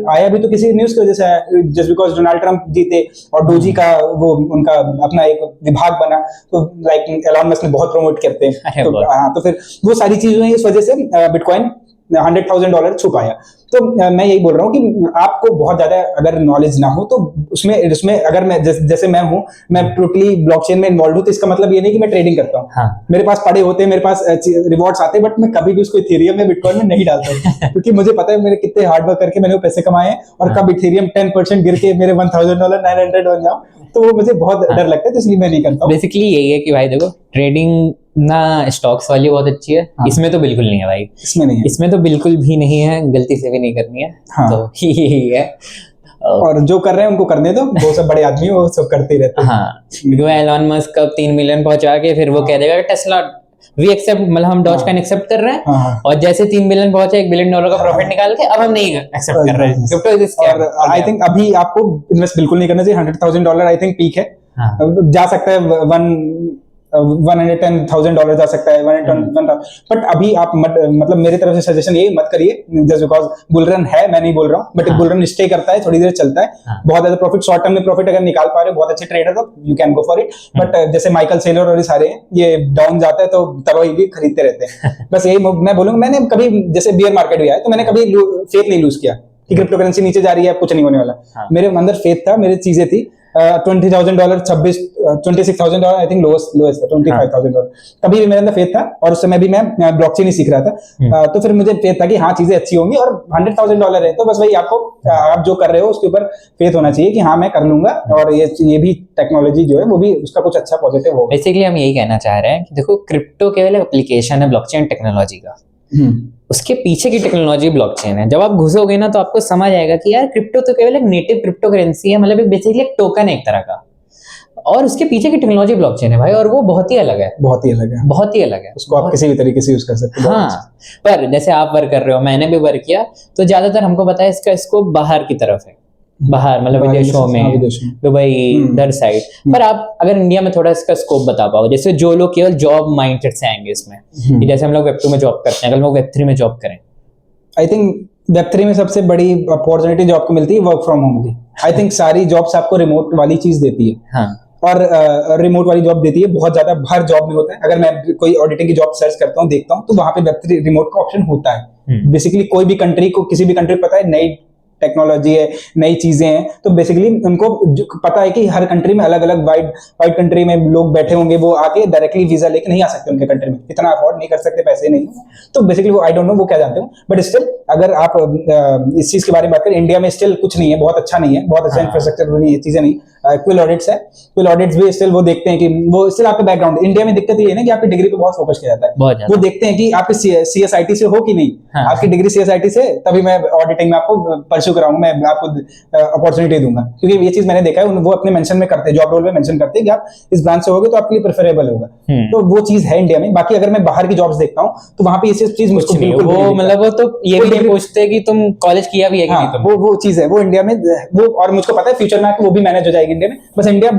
आया भी तो किसी न्यूज की वजह से आया, जस्ट बिकॉज डोनाल्ड ट्रंप जीते और डोजी का वो उनका अपना एक विभाग बना, तो लाइक एलॉन मस्क ने बहुत प्रमोट करते हैं। तो हाँ, तो फिर वो सारी चीजें इस वजह से बिटकॉइन $100,000 छू पाया। तो मैं यही बोल रहा हूँ कि आपको बहुत ज्यादा अगर नॉलेज ना हो तो उसमें अगर मैं जैसे मैं हूँ, मैं टोटली ब्लॉकचेन में इन्वॉल्व हूँ, तो इसका मतलब ये नहीं कि मैं ट्रेडिंग करता हूँ। हाँ। मेरे पास पड़े होते हैं, मेरे पास रिवॉर्ड्स आते हैं, बट मैं कभी भी उसको इथेरियम में बिटकॉइन में नहीं डालता हूँ, क्योंकि मुझे पता है मेरे कितने हार्ड वर्क करके मैंने वो पैसे कमाए हैं, और कब इथेरियम 10% गिर के मेरे $1,000 900 बन जाओ, तो वो मुझे बहुत डर लगता है, तो इसलिए मैं नहीं करता हूँ। बेसिकली यही है कि भाई देखो, ट्रेडिंग ना स्टॉक्स वाली बहुत अच्छी है। हाँ। इसमें तो बिल्कुल नहीं है भाई, इसमें तो बिल्कुल भी नहीं है, गलती से भी नहीं करनी है। हाँ। तो यही है, और जो कर रहे हैं उनको करने दो, वो सब बड़े आदमी वो सब करते रहते हैं। हाँ, क्योंकि एलॉन मस्क कब 3 मिलियन पहुंचा के फिर वो कह देगा टेस्ला वी एक्सेप्ट, मतलब हम डॉज कॉइन एक्सेप्ट कर रहे हैं, और जैसे 3 बिलियन पहुंचा, $1 बिलियन का प्रॉफिट निकाल के अब हम नहीं एक्सेप्ट कर रहे हैं क्रिप्टो इज स्कैम। और आई थिंक अभी आपको इन्वेस्ट बिल्कुल नहीं करना चाहिए। $100,000 आई थिंक पीक है। जा सकता है $110,000 जा सकता है, 110,000, बट अभी आप मतलब मेरे तरफ से सजेशन ये मत करिए, जस्ट बिकॉज बुलरन है, मैं नहीं बोल रहा हूँ, बट बुलरन स्टे करता है, थोड़ी देर चलता है, बहुत ज्यादा प्रॉफिट, शॉर्ट टर्म में प्रॉफिट अगर निकाल पा रहे हो, बहुत अच्छे ट्रेडर हो, you can go for it. But जैसे माइकल सेलर और ये सारे ये डाउन जाता है तो तरोई भी खरीदते रहते हैं। बस यही मैं बोलूंगा, मैंने कभी जैसे बियर मार्केट भी आया तो मैंने कभी फेथ नहीं लूज किया कि क्रिप्टो करेंसी नीचे जा रही है, कुछ नहीं होने वाला। मेरे अंदर फेथ था, मेरी चीजें थी। $20,000 $26,000 आई थिंक लोएस्ट था, $25,000। तभी भी मेरे अंदर फेथ था, और उस समय भी मैं ब्लॉकचेन ही सीख रहा था। तो फिर मुझे फेथ था कि हाँ चीजें अच्छी होंगी, और $100,000 है, तो बस वही आपको आप जो कर रहे हो उसके ऊपर फेथ होना चाहिए कि हाँ मैं कर लूंगा, और ये भी टेक्नोलॉजी जो है वो भी उसका कुछ अच्छा पॉजिटिव होगा। बेसिकली हम यही कहना चाह रहे हैं कि देखो, क्रिप्टो केवल एप्लीकेशन है ब्लॉकचेन टेक्नोलॉजी का, उसके पीछे की टेक्नोलॉजी ब्लॉकचेन है। जब आप घुसोगे ना तो आपको समझ आएगा कि यार क्रिप्टो तो केवल एक नेटिव क्रिप्टो करेंसी है, मतलब एक बेसिकली एक टोकन है एक तरह का, और उसके पीछे की टेक्नोलॉजी ब्लॉकचेन है भाई, और वो बहुत ही अलग है, बहुत ही अलग है, बहुत ही अलग है। उसको आप किसी भी तरीके से यूज कर सकते हो। हाँ, पर जैसे आप वर्क कर रहे हो, मैंने भी वर्क किया, तो ज्यादातर हमको पता है इसका स्कोप बाहर की तरफ है, बाहर मतलब विदेशों में, दुबई इधर साइड। पर आप अगर इंडिया में थोड़ा इसका स्कोप बता पाओ, जैसे जो लोग केवल जॉब माइंडसेट से आएंगे इसमें, जैसे हम लोग Web2 में जॉब करते हैं, अगर लोग Web3 में जॉब करें, आई थिंक Web3 में सबसे बड़ी अपॉर्चुनिटी जो आपको मिलती है वर्क फ्रॉम होम की। आई थिंक सारी जॉब्स आपको रिमोट वाली चीज देती है। हाँ और रिमोट वाली जॉब देती है बहुत ज्यादा, हर जॉब में होता है। अगर मैं कोई ऑडिटिंग की जॉब सर्च करता हूँ, देखता हूँ, तो वहां पे Web3 रिमोट का ऑप्शन होता है। बेसिकली कोई भी कंट्री को, किसी भी कंट्री पता है नई टेक्नोलॉजी है, नई चीजें हैं, तो बेसिकली उनको पता है कि हर कंट्री में अलग अलग वाइड कंट्री में लोग बैठे होंगे, वो आके डायरेक्टली वीजा लेके नहीं आ सकते उनके कंट्री में, इतना अफोर्ड नहीं कर सकते, पैसे नहीं। तो बेसिकली वो आई डोंट नो वो क्या जानते हो, बट स्टिल अगर आप इस चीज के बारे में बात करें, इंडिया में स्टिल कुछ नहीं है, बहुत अच्छा नहीं है, बहुत अच्छा इंफ्रास्ट्रक्चर नहीं है, चीजें नहीं। क्विल ऑडिट्स है, क्विल ऑडिट्स भी स्टिल वो देखते हैं कि वो स्टिल आपका बैकग्राउंड। इंडिया में दिक्कत ये है ना कि आपकी डिग्री पे बहुत फोकस किया जाता है, वो देखते हैं कि आप CSIT से हो कि नहीं। आपकी डिग्री CSIT से, तभी मैं ऑडिटिंग में आपको परस्यू कराऊंगा, मैं आपको अपॉर्चुनिटी दूंगा, क्योंकि ये चीज मैंने देखा है, वो अपने मेंशन में करते हैं, जॉब रोल में मेंशन करते हैं कि आप इस ब्रांच से होगे तो आपके लिए प्रेफरेबल होगा। तो वो चीज है इंडिया में। बाकी अगर मैं बाहर की जॉब्स देखता हूँ तो वहां पे ये चीज मुझको बिल्कुल वो मतलब वो तो ये भी नहीं पूछते कि तुम कॉलेज किया भी है कि नहीं तुम। वो चीज है, वो इंडिया में वो, और मुझको पता है फ्यूचर में आके वो भी मैनेज हो जाएगी इंडिया में। बस इंडिया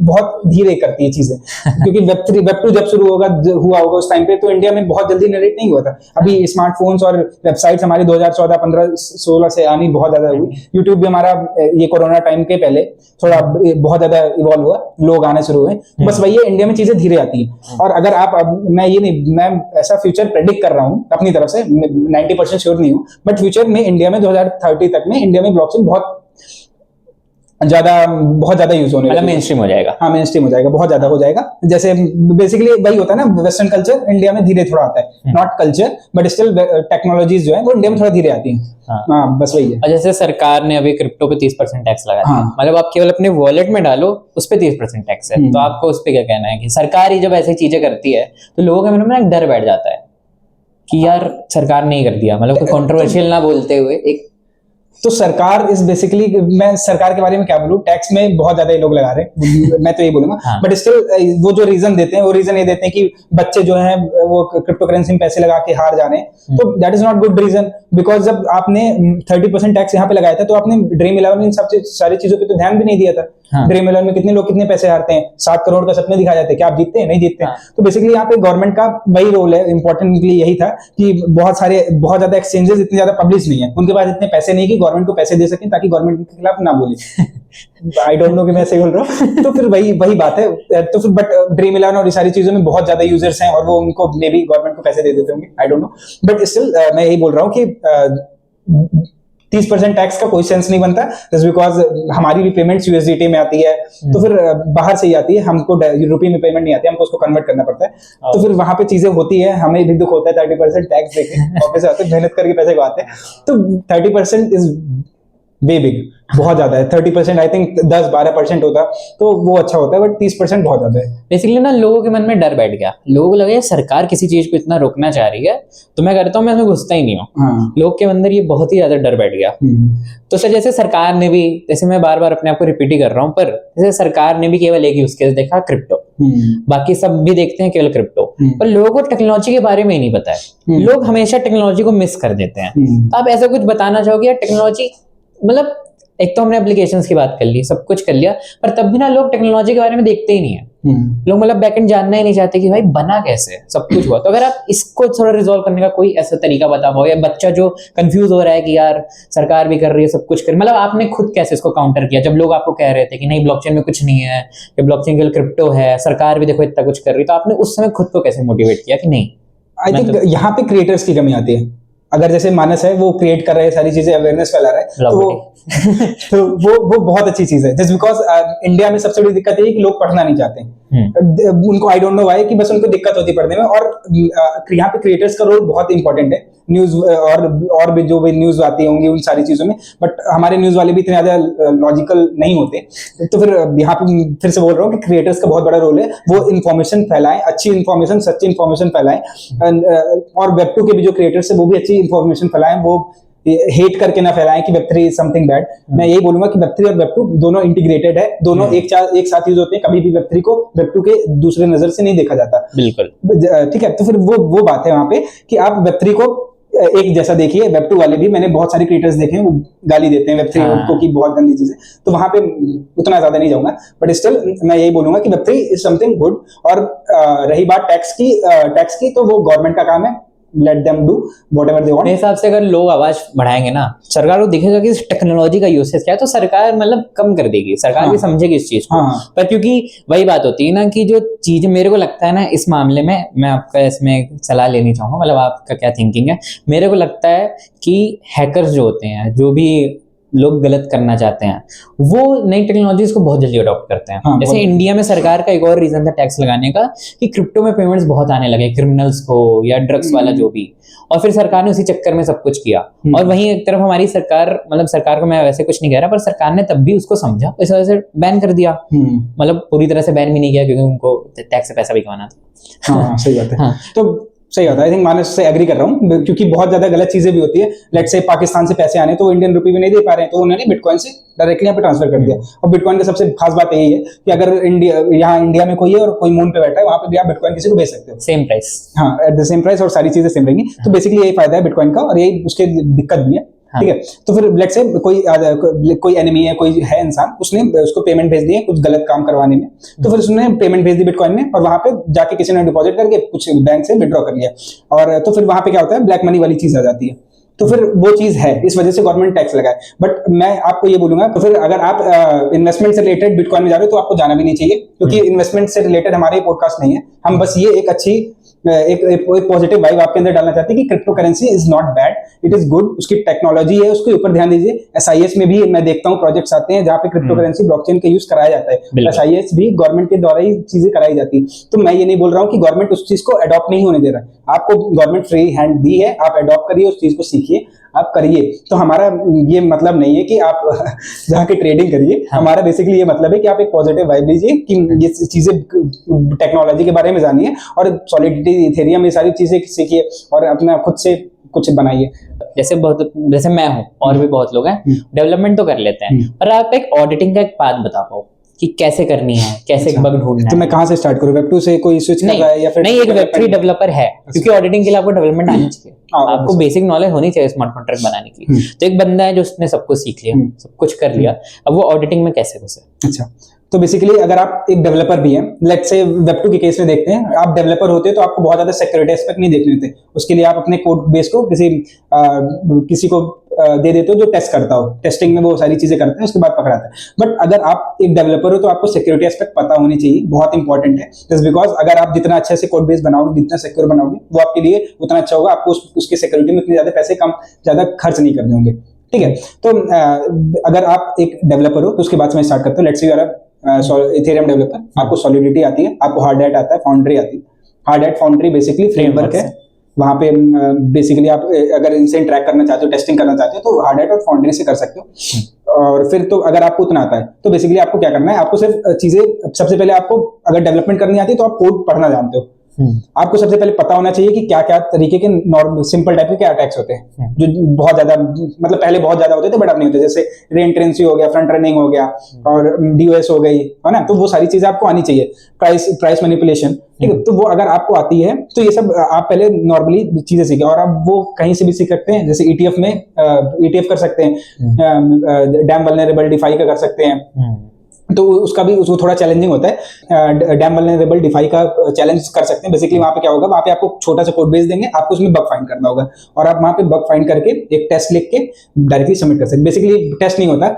बहुत धीरे करती है चीजें, क्योंकि Web2 जब शुरू हुआ होगा उस टाइम पे, तो इंडिया में बहुत जल्दी जनरेट नहीं हुआ था। अभी स्मार्टफोन्स और वेबसाइट्स हमारी 2014, 15, 16 से आनी बहुत ज्यादा हुई। यूट्यूब भी हमारा ये कोरोना टाइम के पहले थोड़ा बहुत ज्यादा इवॉल्व हुआ, लोग आने शुरू हुए। बस वही है, इंडिया में चीजें धीरे आती है। और अगर आप, मैं ऐसा फ्यूचर प्रेडिक्ट कर रहा हूँ अपनी तरफ से, 90% श्योर नहीं हूँ, बट फ्यूचर में इंडिया में 2030 तक में इंडिया में ब्लॉकचेन बहुत ज्यादा यूज होने मतलब मेन स्ट्रीम हो जाएगा। हाँ, मेन स्ट्रीम हो जाएगा, बहुत ज्यादा हो जाएगा। जैसे बेसिकली वही होता है ना, वेस्टर्न कल्चर इंडिया में धीरे थोड़ा आता है, not culture but still technologies जो है वो इंडिया में थोड़ा धीरे आती है। हाँ, बस वही है। और जैसे सरकार ने अभी क्रिप्टो पे 30% टैक्स लगा दिया, मतलब आप केवल अपने वॉलेट में डालो उस पे 30% टैक्स है। तो आपको उस पे क्या कहना है कि सरकार ही जब ऐसी चीजें करती है तो लोगों के मन में एक डर बैठ जाता है कि यार सरकार नहीं कर दिया, मतलब कोई कंट्रोवर्शियल ना बोलते हुए एक। तो सरकार इज बेसिकली, मैं सरकार के बारे में क्या बोलूं, टैक्स में बहुत ज्यादा ये लोग लगा रहे हैं, मैं तो यही बोलूंगा। बट स्टिल वो जो रीजन देते हैं, वो रीजन ये देते हैं कि बच्चे जो हैं वो क्रिप्टो करेंसी में पैसे लगा के हार जा रहे हैं। तो that is not good reason, because जब आपने 30% टैक्स यहाँ पे लगाया था, तो आपने ड्रीम 11 इन सबसे सारी चीजों पे तो ध्यान भी नहीं दिया था। ड्रीम 11 में कितने लोग कितने पैसे हारते हैं, 7 करोड़ का सपने दिखाए जाते हैं, क्या आप जीतते हैं? नहीं जीतते। तो बेसिकली यहाँ पे गवर्नमेंट का वही रोल है, इंपॉर्टेंटली यही था कि बहुत ज्यादा एक्सचेंजेस इतने ज्यादा पब्लिश नहीं है, उनके पास इतने पैसे नहीं कि गवर्नमेंट को पैसे दे सकें ताकि गवर्नमेंट के खिलाफ ना बोले। आई डोंट नो कि मैं सही बोल रहा हूँ। तो फिर वही बात है। तो फिर बट ड्रीम 11 और ये सारी चीजों में बहुत ज्यादा यूजर्स हैं और वो उनको मे बी गवर्नमेंट को पैसे दे देते होंगे, I don't know. But still मैं यही बोल रहा हूँ कि 30% टैक्स का कोई सेंस नहीं बनता, जस्ट बिकॉज हमारी भी पेमेंट्स USDT में आती है, तो फिर बाहर से ही आती है, हमको रुपये में पेमेंट नहीं आती, हमको उसको कन्वर्ट करना पड़ता है। तो फिर वहां पे चीजें होती है, हमें भी दुख होता है 30% टैक्स देके ऑफिस आते हैं, मेहनत करके पैसे कमाते हैं। तो 30% इज वे बिग, बहुत ज्यादा है। 30% आई थिंक 10-12% होता तो वो अच्छा होता है, बट 30% बहुत ज्यादा है। बेसिकली ना लोगों के मन में डर बैठ गया, लोगों को लगा सरकार किसी चीज को इतना रोकना चाह रही है तो मैं करता हूँ, मैं इसमें घुसता ही नहीं हूँ। लोग के अंदर ये बहुत ही ज्यादा डर बैठ गया। तो सर जैसे सरकार ने भी, जैसे मैं बार बार अपने आप को रिपीट ही कर रहा हूँ, पर जैसे सरकार ने भी केवल एक यूज केस देखा, क्रिप्टो। बाकी सब भी देखते हैं केवल क्रिप्टो, पर लोगों को टेक्नोलॉजी के बारे में ही नहीं पता है। लोग हमेशा टेक्नोलॉजी को मिस कर देते हैं। तो आप ऐसा कुछ बताना चाहोगे यार, टेक्नोलॉजी मतलब एक तो हमने एप्लीकेशंस की बात कर ली, सब कुछ कर लिया, पर तब भी ना लोग टेक्नोलॉजी के बारे में देखते ही नहीं है। लोग मतलब बैकएंड जानना ही नहीं चाहते कि भाई बना कैसे, सब कुछ हुआ। तो अगर आप इसको थोड़ा रिजॉल्व करने का कोई ऐसा तरीका बता पाओ, या बच्चा जो कंफ्यूज हो रहा है कि यार सरकार भी कर रही है, सब कुछ कर, मतलब आपने खुद कैसे इसको काउंटर किया जब लोग आपको कह रहे थे कि नहीं ब्लॉकचेन में कुछ नहीं है, या ब्लॉकचेन केवल क्रिप्टो है, सरकार भी देखो इतना कुछ कर रही है, तो आपने उस समय खुद को कैसे मोटिवेट किया कि नहीं? आई थिंक यहाँ पे क्रिएटर्स की कमी आती है। अगर जैसे मानस है, वो क्रिएट कर रहे हैं, सारी चीजें अवेयरनेस फैला रहा है, तो वो बहुत अच्छी चीज है। जस्ट बिकॉज इंडिया में सबसे बड़ी दिक्कत है कि लोग पढ़ना नहीं चाहते हैं। उनको आई डोंट नो व्हाई, कि बस उनको दिक्कत होती है पढ़ने में। और यहाँ पे क्रिएटर्स का रोल बहुत इंपॉर्टेंट है, न्यूज और भी जो भी न्यूज आती होंगी उन सारी चीजों में। बट हमारे न्यूज वाले भी इतने ज्यादा लॉजिकल नहीं होते। तो फिर यहाँ पे फिर से बोल रहा हूँ कि क्रिएटर्स का बहुत बड़ा रोल है, वो इन्फॉर्मेशन फैलाएं, अच्छी इन्फॉर्मेशन, सच्ची इन्फॉर्मेशन फैलाएं। और Web2 के भी जो क्रिएटर्स है वो भी अच्छी इन्फॉर्मेशन फैलाएं, वो हेट करके ना फैलाएं कि Web3 इज समथिंग बैड। मैं यही बोलूंगा कि Web3 और Web2 दोनों इंटीग्रेटेड है, दोनों एक साथ यूज होते हैं। कभी भी Web3 को Web2 के दूसरे नजर से नहीं देखा जाता। बिल्कुल ठीक है। तो फिर वो बात है वहां पे कि आप Web3 को एक जैसा देखिए। Web2 वाले भी, मैंने बहुत सारे क्रिएटर्स देखे हैं, वो गाली देते हैं Web3 को कि बहुत गंदी चीज है, तो वहां पे उतना ज्यादा नहीं जाऊंगा। बट स्टिल मैं यही बोलूंगा कि Web3 इज समथिंग गुड। और रही बात टैक्स की, तो वो गवर्नमेंट का काम है, let them do whatever they want. मेरे हिसाब से अगर लोग आवाज बढ़ाएंगे ना, सरकार को दिखेगा कि इस टेक्नोलॉजी का यूसेज क्या है, तो सरकार मतलब कम कर देगी, सरकार भी समझेगी इस चीज को। पर क्योंकि वही बात होती है ना कि जो चीज मेरे को लगता है ना इस मामले में, मैं आपका इसमें सलाह लेनी चाहूंगा, मतलब आपका क्या थिंकिंग है। मेरे को लगता है कि हैकर्स जो होते हैं, जो भी लोग गलत करना चाहते हैं, वो नई टेक्नोलॉजीज को बहुत जल्दी अडॉप्ट करते हैं। जैसे इंडिया में सरकार का एक और रीजन था टैक्स लगाने का कि क्रिप्टो में पेमेंट्स बहुत आने लगे क्रिमिनल्स को या ड्रग्स वाला जो भी, और फिर सरकार ने उसी चक्कर में सब कुछ किया। और वहीं एक तरफ हमारी सरकार, मतलब सरकार को मैं वैसे कुछ नहीं कह रहा, पर सरकार ने तब भी उसको समझा, इस वजह से बैन कर दिया। मतलब पूरी तरह से बैन भी नहीं किया क्योंकि उनको टैक्स से पैसा भी कमाना था। हाँ सही बात है। तो सही होता है, आई थिंक मानस से एग्री कर रहा हूँ, क्योंकि बहुत ज्यादा गलत चीजें भी होती है। लेट्स से पाकिस्तान से पैसे आने तो वो इंडियन रुपी में नहीं दे पा रहे हैं, तो उन्होंने बिटकॉइन से डायरेक्टली यहाँ पे ट्रांसफर कर दिया। और बिटकॉइन की सबसे खास बात यही है कि अगर यहाँ इंडिया में कोई है और कोई मून पे बैठा है, वहां पे भी आप बिटकॉइन किसी को भेज सकते हो, सेम प्राइस। हाँ, एट द सेम प्राइस, और सारी चीजें सेम रहेंगी। तो बेसिकली यही फायदा है बिटकॉइन का, और यही उसके दिक्कत भी है। ठीक है, तो फिर लेट्स से कोई एनिमी है, कोई है इंसान, उसने उसको पेमेंट भेज दी है कुछ गलत काम करवाने में, तो फिर उसने पेमेंट भेज दी बिटकॉइन में, और वहां पे जाके किसी ने डिपॉजिट करके कुछ बैंक से विड्रॉ कर लिया, और तो फिर वहां पे क्या होता है, ब्लैक मनी वाली चीज आ जाती है। तो फिर वो चीज है, इस वजह से गवर्नमेंट टैक्स लगाए। बट मैं आपको ये बोलूंगा, तो फिर अगर आप इन्वेस्टमेंट से रिलेटेड बिटकॉइन में जा रहे हो तो आपको जाना भी नहीं चाहिए, क्योंकि इन्वेस्टमेंट से रिलेटेड हमारे पॉडकास्ट नहीं है। हम बस ये एक अच्छी एक पॉजिटिव वाइब आपके अंदर डालना चाहते हैं कि crypto currency is not bad, it is good. उसकी टेक्नोलॉजी है, उसके ऊपर ध्यान दीजिए। SIS में भी मैं देखता हूँ प्रोजेक्ट्स आते हैं जहाँ पे क्रिप्टो करेंसी ब्लॉकचेन का यूज कराया जाता है। SIS भी गवर्नमेंट के द्वारा ही चीजें कराई जाती है। तो मैं ये नहीं बोल रहा हूँ कि गवर्नमेंट उस चीज को अडॉप्ट नहीं होने दे रहा है। आपको गवर्नमेंट फ्री हैंड दी है, आप अडॉप्ट करिए, उस चीज को सीखिए, आप करिए। तो हमारा ये मतलब नहीं है कि आप जाके ट्रेडिंग करिए। हमारा बेसिकली ये मतलब है कि आप एक पॉजिटिव वाइब लीजिए कि ये चीजें टेक्नोलॉजी के बारे में जानिए, और सॉलिडिटी, इथेरियम, ये सारी चीजें सीखिए, और अपना खुद से कुछ बनाइए। जैसे मैं हूँ और भी बहुत लोग हैं, डेवलपमेंट तो कर लेते हैं, पर आप एक ऑडिटिंग का एक पाथ बता पाओ कि कैसे करनी है, कैसे बग ढूंढना है। तो मैं कहाँ से स्टार्ट करूँ? वेब 2 से कोई स्विच कर रहा है या फिर नहीं, एक वेब 3 डेवलपर है, क्योंकि ऑडिटिंग के लिए आपको डेवलपमेंट आनी चाहिए, आपको बेसिक नॉलेज होनी चाहिए स्मार्ट कॉन्ट्रैक्ट बनाने की। तो एक बंदा है जो उसने सब कुछ सीख लिया, सब कुछ कर लिया, अब वो ऑडिटिंग में कैसे घुसे? अच्छा, तो बेसिकली अगर आप एक डेवलपर भी हैं, लेट्स से वेब 2 के केस में देखते हैं, आप डेवलपर होते हैं तो आपको बहुत ज्यादा सिक्योरिटी एस्पेक्ट नहीं देखने होते। उसके लिए आप अपने कोड बेस को किसी को दे देते हो जो टेस्ट करता हो, टेस्टिंग में वो सारी चीजें करते हैं, उसके बाद पकड़ाते हैं। बट अगर आप एक डेवलपर हो तो आपको सिक्योरिटी एस्पेक्ट पता होनी चाहिए, बहुत इंपॉर्टेंट है। जस्ट बिकॉज अगर आप जितना अच्छे से कोड बेस बनाओगे, जितना सिक्योर बनाओगे, वो आपके लिए उतना अच्छा होगा। आपको उसकी सिक्योरिटी में इतने ज्यादा पैसे ज्यादा खर्च नहीं करने होंगे। ठीक है, तो अगर आप एक डेवलपर हो तो उसके बाद मैं स्टार्ट करता हूँ। Let's say you are Ethereum developer, आपको सॉलिडिटी आती है, आपको हार्ड हैट आता है, फाउंड्री आती है। Hard hat foundry basically framework है, वहां पे बेसिकली आप अगर इनसे ट्रैक करना चाहते हो, टेस्टिंग करना चाहते हो, तो हार्ड हैट और फाउंड्री से कर सकते हो। और फिर तो अगर आपको उतना आता है तो बेसिकली आपको क्या करना है, आपको सिर्फ चीजें, सबसे पहले आपको अगर डेवलपमेंट करनी आती है तो आप कोड पढ़ना जानते हो। आपको सबसे पहले पता होना चाहिए कि क्या क्या तरीके के नॉर्मल सिंपल टाइप के क्या अटैक्स होते हैं, जो बहुत ज्यादा, मतलब पहले बहुत ज्यादा होते थे बट अब नहीं होते। जैसे रीएंट्रेंसी हो गया, फ्रंट रनिंग हो गया, और DOS हो गई, है ना। तो वो सारी चीजें आपको आनी चाहिए। प्राइस मैनिपुलेशन, ठीक है, तो वो अगर आपको आती है तो ये सब आप पहले नॉर्मली चीजें सीखें। और आप वो कहीं से भी सीख सकते हैं, जैसे ETF में ETF कर सकते हैं, डैम वल्नरेबल डिफाई का कर सकते हैं। तो उसका भी उसको थोड़ा चैलेंजिंग होता है। डैम वल्नरेबल डिफाई का चैलेंज कर सकते हैं। बेसिकली वहां पे क्या होगा, वहां पे आपको छोटा सा कोड बेस देंगे, आपको उसमें बग फाइंड करना होगा, और आप वहां पे बग फाइंड करके एक टेस्ट लिख के डायरेक्टली सबमिट कर सकते हैं। बेसिकली टेस्ट नहीं होता,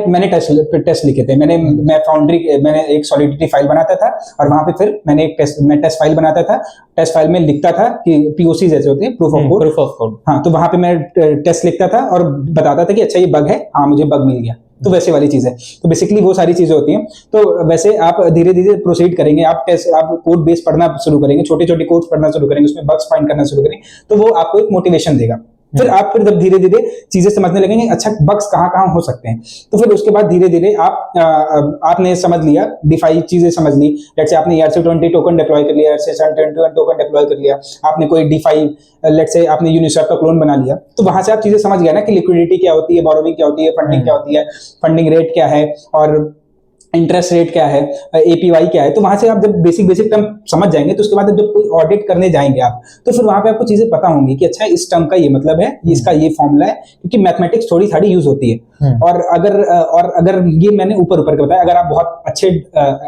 मैंने टेस्ट लिखे थे। मैंने एक सॉलिडिटी फाइल बनाता था, और वहां पे फिर मैंने एक टेस्ट फाइल बनाता था। टेस्ट फाइल में लिखता था कि POC जैसे होते हैं, प्रूफ ऑफ कोड। हाँ, तो वहां पे मैं टेस्ट लिखता था और बताता था कि अच्छा ये बग है, हाँ मुझे बग मिल गया। तो वैसे वाली चीज है। तो बेसिकली वो सारी चीजें होती हैं। तो वैसे आप धीरे धीरे प्रोसीड करेंगे, आप कोड बेस पढ़ना शुरू करेंगे, छोटे छोटे कोड्स पढ़ना शुरू करेंगे, उसमें बग्स फाइंड करना शुरू करेंगे, तो वो आपको एक मोटिवेशन देगा। फिर आप जब धीरे धीरे चीजें समझने लगेंगे, अच्छा बग्स कहाँ कहाँ हो सकते हैं, तो फिर उसके बाद धीरे धीरे आपने समझ लिया, डिफाई चीजें समझ ली। लेट्स से आपने ERC20 टोकन डिप्लॉय कर लिया, ERC21 टोकन डिप्लॉय कर लिया, आपने कोई डिफाई, लेट्स से आपने यूनिस्वैप का क्लोन बना लिया, तो वहां से आप चीजें समझ गए ना कि लिक्विडिटी क्या होती है, बोरोविंग क्या होती है, फंडिंग क्या होती है, फंडिंग रेट क्या है, और इंटरेस्ट रेट क्या है, APY क्या है। तो वहां से आप जब बेसिक टर्म समझ जाएंगे, तो उसके बाद जब कोई ऑडिट करने जाएंगे आप, तो फिर वहां पे आपको चीजें पता होंगी कि अच्छा इस टर्म का ये मतलब है, इसका ये फॉर्मूला है, क्योंकि मैथमेटिक्स थोड़ी सारी यूज होती है। और अगर ये मैंने ऊपर का बताया, अगर आप बहुत अच्छे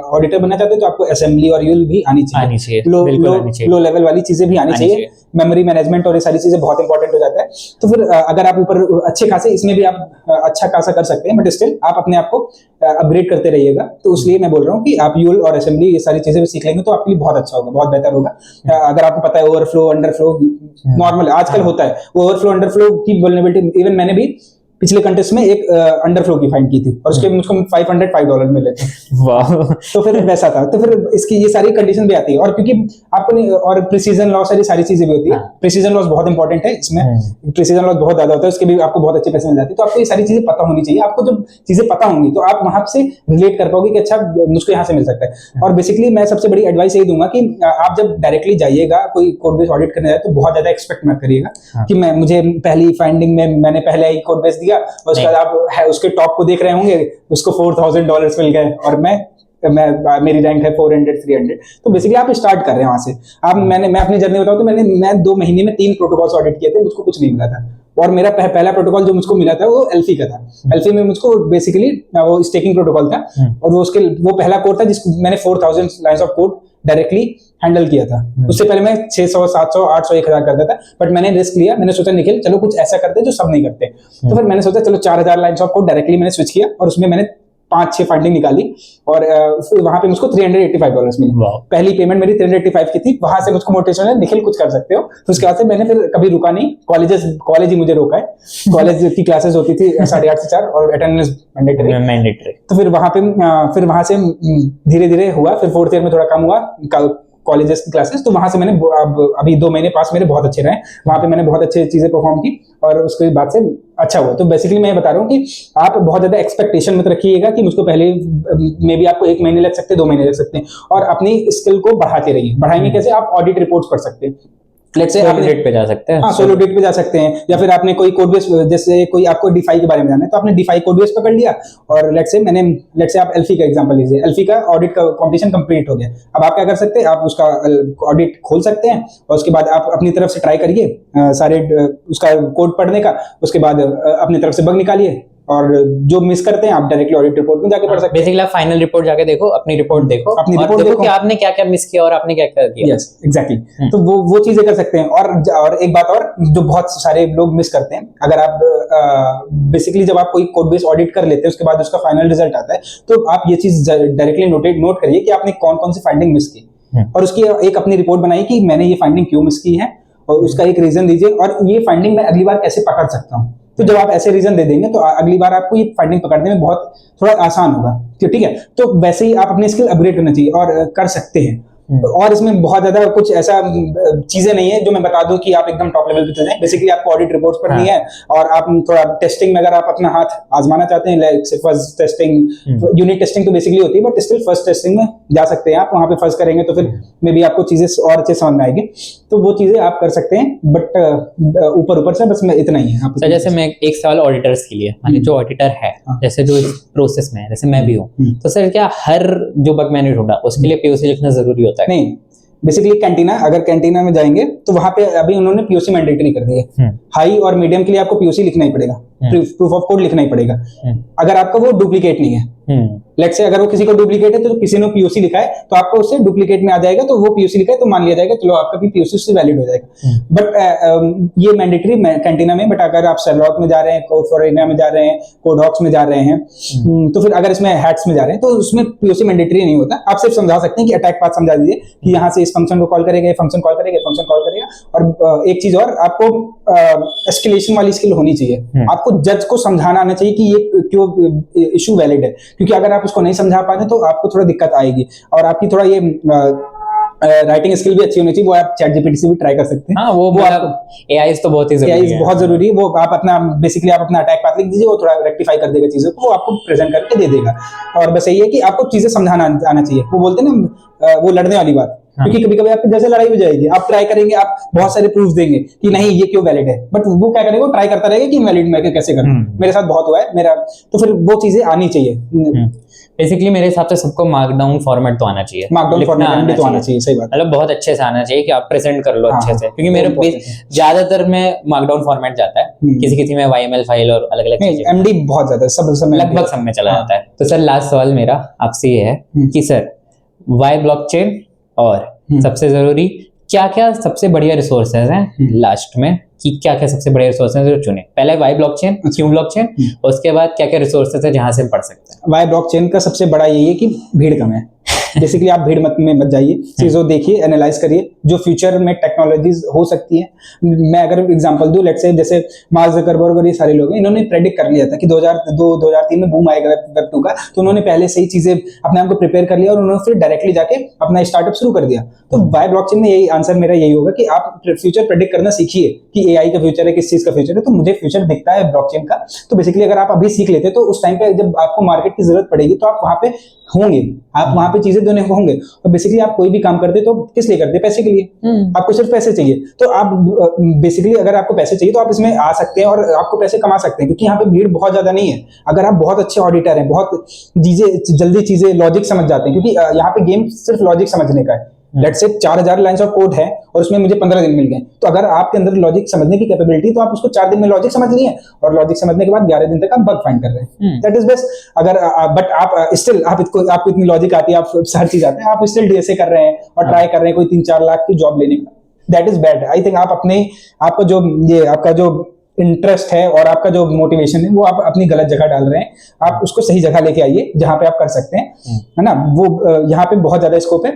ऑडिटर बनना चाहते हो तो आपको असेंबली और यूल भी आनी चाहिए, लो लेवल वाली चीजें भी आनी चाहिए। मेमोरी मैनेजमेंट और ये सारी चीजें बहुत इंपॉर्टेंट हो जाता है। तो फिर अगर आप ऊपर अच्छे खासे इसमें भी आप अच्छा खासा कर सकते हैं, बट स्टिल आप अपने आप को अपग्रेड करते रहिएगा। तो इसलिए मैं बोल रहा हूँ कि आप यूल और असेंबली ये सारी चीजें भी सीख लेंगे तो आपके लिए बहुत अच्छा होगा, बहुत बेहतर होगा। अगर आपको पता है ओवरफ्लो अंडरफ्लो नॉर्मल आजकल होता है, ओवरफ्लो अंडरफ्लो की वल्नरेबिलिटी इवन मैंने भी पिछले कंटेस्ट में एक अंडरफ्लो की फाइंड की थी और उसके मुझको $505 मिले थे। वाह। तो फिर वैसा था, तो फिर इसकी ये सारी कंडीशन भी आती है। और क्योंकि आपको नहीं, और प्रिसीजन लॉस सारी चीजें भी होती है। प्रिसीजन लॉस बहुत इंपॉर्टेंट है इसमें, प्रिसीजन लॉस बहुत ज्यादा होता है, उसके भी आपको बहुत अच्छे पैसे मिल जाते हैं। तो आपको ये सारी चीजें पता होनी चाहिए। आपको जब चीजें पता होंगी तो आप वहां से रिलेट कर पाओगे कि अच्छा मुझको यहाँ से मिल सकता है। और बेसिकली मैं सबसे बड़ी एडवाइस यही दूंगा कि आप जब डायरेक्टली जाइएगा कोई कोड बेस ऑडिट करने जाए तो बहुत ज्यादा एक्सपेक्ट मत करिएगा कि मैं मुझे पहली फाइंडिंग में मैंने पहले ही कोड बेस दिया और उसके बाद आप उसके टॉप को देख रहे होंगे, उसको $4,000 मिल गए और मेरी रैंक है 400 300। तो बेसिकली आप स्टार्ट कर रहे हैं वहां से। मैं अपनी जर्नी बताऊं तो मैं 2 महीने में 3 प्रोटोकॉल्स ऑडिट किए थे, मुझको कुछ नहीं मिला था। और मेरा पहला प्रोटोकॉल जो मुझको मिला था वो एल्फी का था। एल्फी में मुझको बेसिकली वो स्टेकिंग प्रोटोकॉल था और वो पहला कोड था जिसको मैंने 4000 lines of code directly handle किया था। उससे पहले मैं 600 700 800 1000 करता था, बट मैंने रिस्क लिया। मैंने सोचा निखिल चलो कुछ ऐसा करते हैं जो सब नहीं करते। तो फिर मैंने सोचा चलो 4000 लाइंस ऑफ कोड डायरेक्टली मैंने स्विच किया और उसमें मैंने 5-6 फाइंडिंग निकाली और फिर वहां पे मुझको $385 मिले। पहली पेमेंट मेरी 385 की थी। वहां से मुझको मोटिवेशन है निखिल कुछ कर सकते हो। तो उसके बाद से मैंने फिर कभी रुका नहीं। कॉलेज ही मुझे रोका है। कॉलेज की क्लासेस होती थी 8:30 से 4 और अटेंडेंस मैंडेटरी। तो फिर वहां से धीरे धीरे हुआ। फिर 4th ईयर में थोड़ा कम हुआ कॉलेजेस की क्लासेस। तो वहां से मैंने अभी 2 महीने पास मेरे बहुत अच्छे रहे। वहां पे मैंने बहुत अच्छी चीजें परफॉर्म की और उसके बाद से अच्छा हुआ। तो बेसिकली मैं बता रहा हूँ कि आप बहुत ज्यादा एक्सपेक्टेशन मत रखिएगा कि मुझको पहले मे बी आपको 1 महीने लग सकते हैं, 2 महीने लग सकते हैं। और अपनी स्किल को बढ़ाते रहिए। बढ़ाएंगे कैसे? आप ऑडिट रिपोर्ट्स पढ़ सकते हैं। लेट्स से सोलो डेट पे जा सकते हैं। हाँ, सोलो डेट पे जा सकते हैं। या फिर आपने कोई कोड बेस, जैसे कोई आपको डिफाई के बारे में जानना है तो आपने डिफाई कोड बेस पकड़ लिया और लेट्स से आप एल्फी का एग्जांपल लीजिए। एल्फी का ऑडिट का कंपटीशन कंप्लीट हो गया। अब आप क्या कर सकते हैं? आप उसका ऑडिट खोल सकते हैं और उसके बाद आप अपनी तरफ से ट्राई करिए सारे उसका कोड पढ़ने का। उसके बाद अपनी तरफ से बग निकालिए और जो मिस करते हैं आप डायरेक्टली ऑडिट रिपोर्ट में जाके पढ़ सकते हैं। बेसिकली आप फाइनल रिपोर्ट जाके देखो, अपनी रिपोर्ट देखो, अपनी रिपोर्ट देखो कि आपने क्या क्या मिस किया और आपने क्या क्या किया। Yes exactly. तो वो चीजें कर सकते हैं। और एक बात और जो बहुत सारे लोग मिस करते हैं, अगर आप बेसिकली जब आप कोई कोड बेस ऑडिट कर लेते हैं उसके बाद उसका फाइनल रिजल्ट आता है तो आप ये चीज डायरेक्टली नोट करिए कि आपने कौन कौन सी फाइंडिंग मिस की और उसकी एक अपनी रिपोर्ट बनाई कि मैंने ये फाइंडिंग क्यों मिस की है और उसका एक रीजन दीजिए और ये फाइंडिंग मैं अगली बार कैसे पकड़ सकता हूँ। तो जब आप ऐसे रीजन दे देंगे तो अगली बार आपको ये फाइंडिंग पकड़ने में बहुत थोड़ा आसान होगा। ठीक है, तो वैसे ही आप अपनी स्किल अपग्रेड करना चाहिए और कर सकते हैं। और इसमें बहुत ज्यादा कुछ ऐसा चीजें नहीं है जो मैं बता दूं कि आप एकदम टॉप लेवल पे चले जाएं। बेसिकली आपको ऑडिट रिपोर्ट्स पढ़नी है और आप थोड़ा टेस्टिंग में अगर आप अपना हाथ आजमाना चाहते हैं, फर्स्ट टेस्टिंग यूनिट टेस्टिंग तो बेसिकली होती है, बट स्टिल फर्स्ट टेस्टिंग में जा सकते हैं आप। वहां पे फर्स्ट करेंगे तो फिर मे बी आपको चीजें और अच्छे समझ में आएगी। तो वो चीजें आप कर सकते हैं, बट ऊपर से बस मैं इतना ही है। तो जैसे मैं एक सवाल ऑडिटर्स के लिए, माने जो ऑडिटर है जैसे जो इस प्रोसेस में है, जैसे मैं भी हूँ, तो सर क्या हर जो बग मैंने ढूंढा उसके लिए पीओसी लिखना जरूरी होता है? नहीं, बेसिकली कैंटीना, अगर कैंटीना में जाएंगे तो वहां पे अभी उन्होंने पीओसी मैंडेटरी कर दी है। हाई और मीडियम के लिए आपको पीओसी लिखना ही पड़ेगा, प्रूफ ऑफ कोड लिखना ही पड़ेगा। अगर आपका वो डुप्लीकेट नहीं है, लेट्स से अगर वो किसी को डुप्लीकेट है तो किसी ने पीओसी लिखा है तो आपको उससे डुप्लीकेट में आ जाएगा, तो वो पीओसी लिखा है तो मान लिया जाएगा चलो आपका भी पीओसी उससे वैलिड हो जाएगा। बट ये मैंडेटरी कैंटीना में। बट अगर आप सेवलॉक में जा रहे हैं, कोड फॉर इंडिया में जा रहे हैं, कोडॉक्स में जा रहे हैं, तो फिर अगर इसमें हैट्स में जा रहे हैं तो उसमें पीओसी मैंडेटरी नहीं होता। आप सिर्फ समझा सकते हैं कि अटैक पाथ समझा दीजिए कि यहाँ से इस फंक्शन को कॉल करेगा, ये फंक्शन कॉल करेगा, फंक्शन कॉल करेगा। और एक चीज और, आपको एस्केलेशन वाली स्किल होनी चाहिए। आपको जज को समझाना आना चाहिए कि ये क्यों इशू वैलिड है, क्योंकि अगर आप उसको नहीं समझा पाते तो आपको थोड़ा दिक्कत आएगी। और आपकी थोड़ा ये राइटिंग स्किल भी अच्छी होनी चाहिए। वो आप चैट जीपीटी से भी ट्राई कर सकते हैं। हाँ, वो एआई तो बहुत ही जरूरी है। बहुत जरूरी है। वो आप अपना बेसिकली आप अपना अटैक पाथ लिख दीजिए, वो थोड़ा रेक्टिफाई कर देगा चीजों को, वो आपको प्रेजेंट करके दे देगा। और बस यही है कि आपको चीजें समझाना आना चाहिए। वो बोलते हैं ना वो लड़ने वाली बात, क्योंकि कभी कभी आपकी जैसे लड़ाई हो जाएगी, आप ट्राई करेंगे, आप बहुत सारे प्रूफ देंगे कि नहीं ये क्यों वैलिड है, बट वो क्या करेगा, वो ट्राई करता रहेगा कि इनवैलिड मैं कैसे करूं। मेरे साथ बहुत हुआ है मेरा। तो फिर वो चीजें आनी चाहिए। बेसिकली मेरे हिसाब से सबको मार्कडाउन फॉर्मेट तो आना चाहिए, मार्कडाउन फॉर्मेट तो आना चाहिए। सही बात, मतलब बहुत अच्छे से आना चाहिए कि आप प्रेजेंट कर लो अच्छे से। क्योंकि मेरे ज्यादातर में मार्कडाउन फॉर्मेट जाता है, किसी में YML फाइल और अलग अलग चीजें। MD बहुत ज्यादा सब लगभग सब में चला जाता है। तो सर लास्ट सवाल मेरा आपसे ये है कि सर वाई ब्लॉकचेन और सबसे जरूरी क्या क्या सबसे बढ़िया रिसोर्सेज हैं लास्ट में, कि क्या क्या सबसे बढ़िया रिसोर्सेज जो चुने? पहले वाई ब्लॉकचेन, क्यों ब्लॉकचेन, और उसके बाद क्या क्या रिसोर्सेज है जहां से हम पढ़ सकते हैं? वाई ब्लॉकचेन का सबसे बड़ा यही है कि भीड़ कम है। बेसिकली आप भीड़ में मत जाइए, चीजों देखिए, एनालाइज करिए जो फ्यूचर में टेक्नोलॉजीज हो सकती है। मैं अगर एग्जांपल दूं, लेट्स से जैसे मार्क ज़करबर्ग और ये सारे लोग हैं, इन्होंने प्रेडिक्ट कर लिया था कि 2002-2003 में बूम आएगा वेब 2 का, तो उन्होंने पहले से ही चीजें अपने आप को प्रिपेयर कर लिया और उन्होंने फिर डायरेक्टली जाके अपना स्टार्टअप शुरू कर दिया। तो वाई ब्लॉकचेन में यही आंसर मेरा यही होगा कि आप फ्यूचर प्रेडिक्ट करना सीखिए कि एआई का फ्यूचर है, किस चीज का फ्यूचर है। तो मुझे फ्यूचर दिखता है ब्लॉकचेन का। तो बेसिकली अगर आप अभी सीख लेते तो उस टाइम पे जब आपको मार्केट की जरूरत पड़ेगी तो आप वहां पे होंगे, आप वहां पे चीजें देने को होंगे। और बेसिकली आप कोई भी काम करते तो किस लिए करते? पैसे के लिए। आपको सिर्फ पैसे चाहिए, तो आप बेसिकली अगर आपको पैसे चाहिए तो आप इसमें आ सकते हैं और आपको पैसे कमा सकते हैं, क्योंकि यहाँ पे भीड़ बहुत ज्यादा नहीं है। अगर आप बहुत अच्छे ऑडिटर हैं, बहुत जल्दी चीजें लॉजिक समझ जाते हैं, क्योंकि यहाँ पे गेम सिर्फ लॉजिक समझने का है। Let's say 4000 lines of code है और उसमें मुझे 15 दिन मिल गए, तो अगर आपके अंदर लॉजिक समझने की कैपेबिलिटी, तो आप उसको 4 दिन में लॉजिक समझ लिए और लॉजिक समझने के बाद 11 दिन तक आप बग फाइंड कर रहे हैं। That is best. अगर बट आप स्टिल आपको इतनी लॉजिक आती है, आप हर चीज आते हैं, आप स्टिल डीएसए कर रहे हैं और ट्राई कर रहे हैं कोई 3-4 लाख की जॉब लेने का, that is bad. I think आप अपने आपका जो ये आपका जो इंटरेस्ट है और आपका जो मोटिवेशन है वो आप अपनी गलत जगह डाल रहे हैं। आप उसको सही जगह लेके आइए जहां पे आप कर सकते हैं, है ना। वो यहाँ पे बहुत ज्यादा स्कोप है।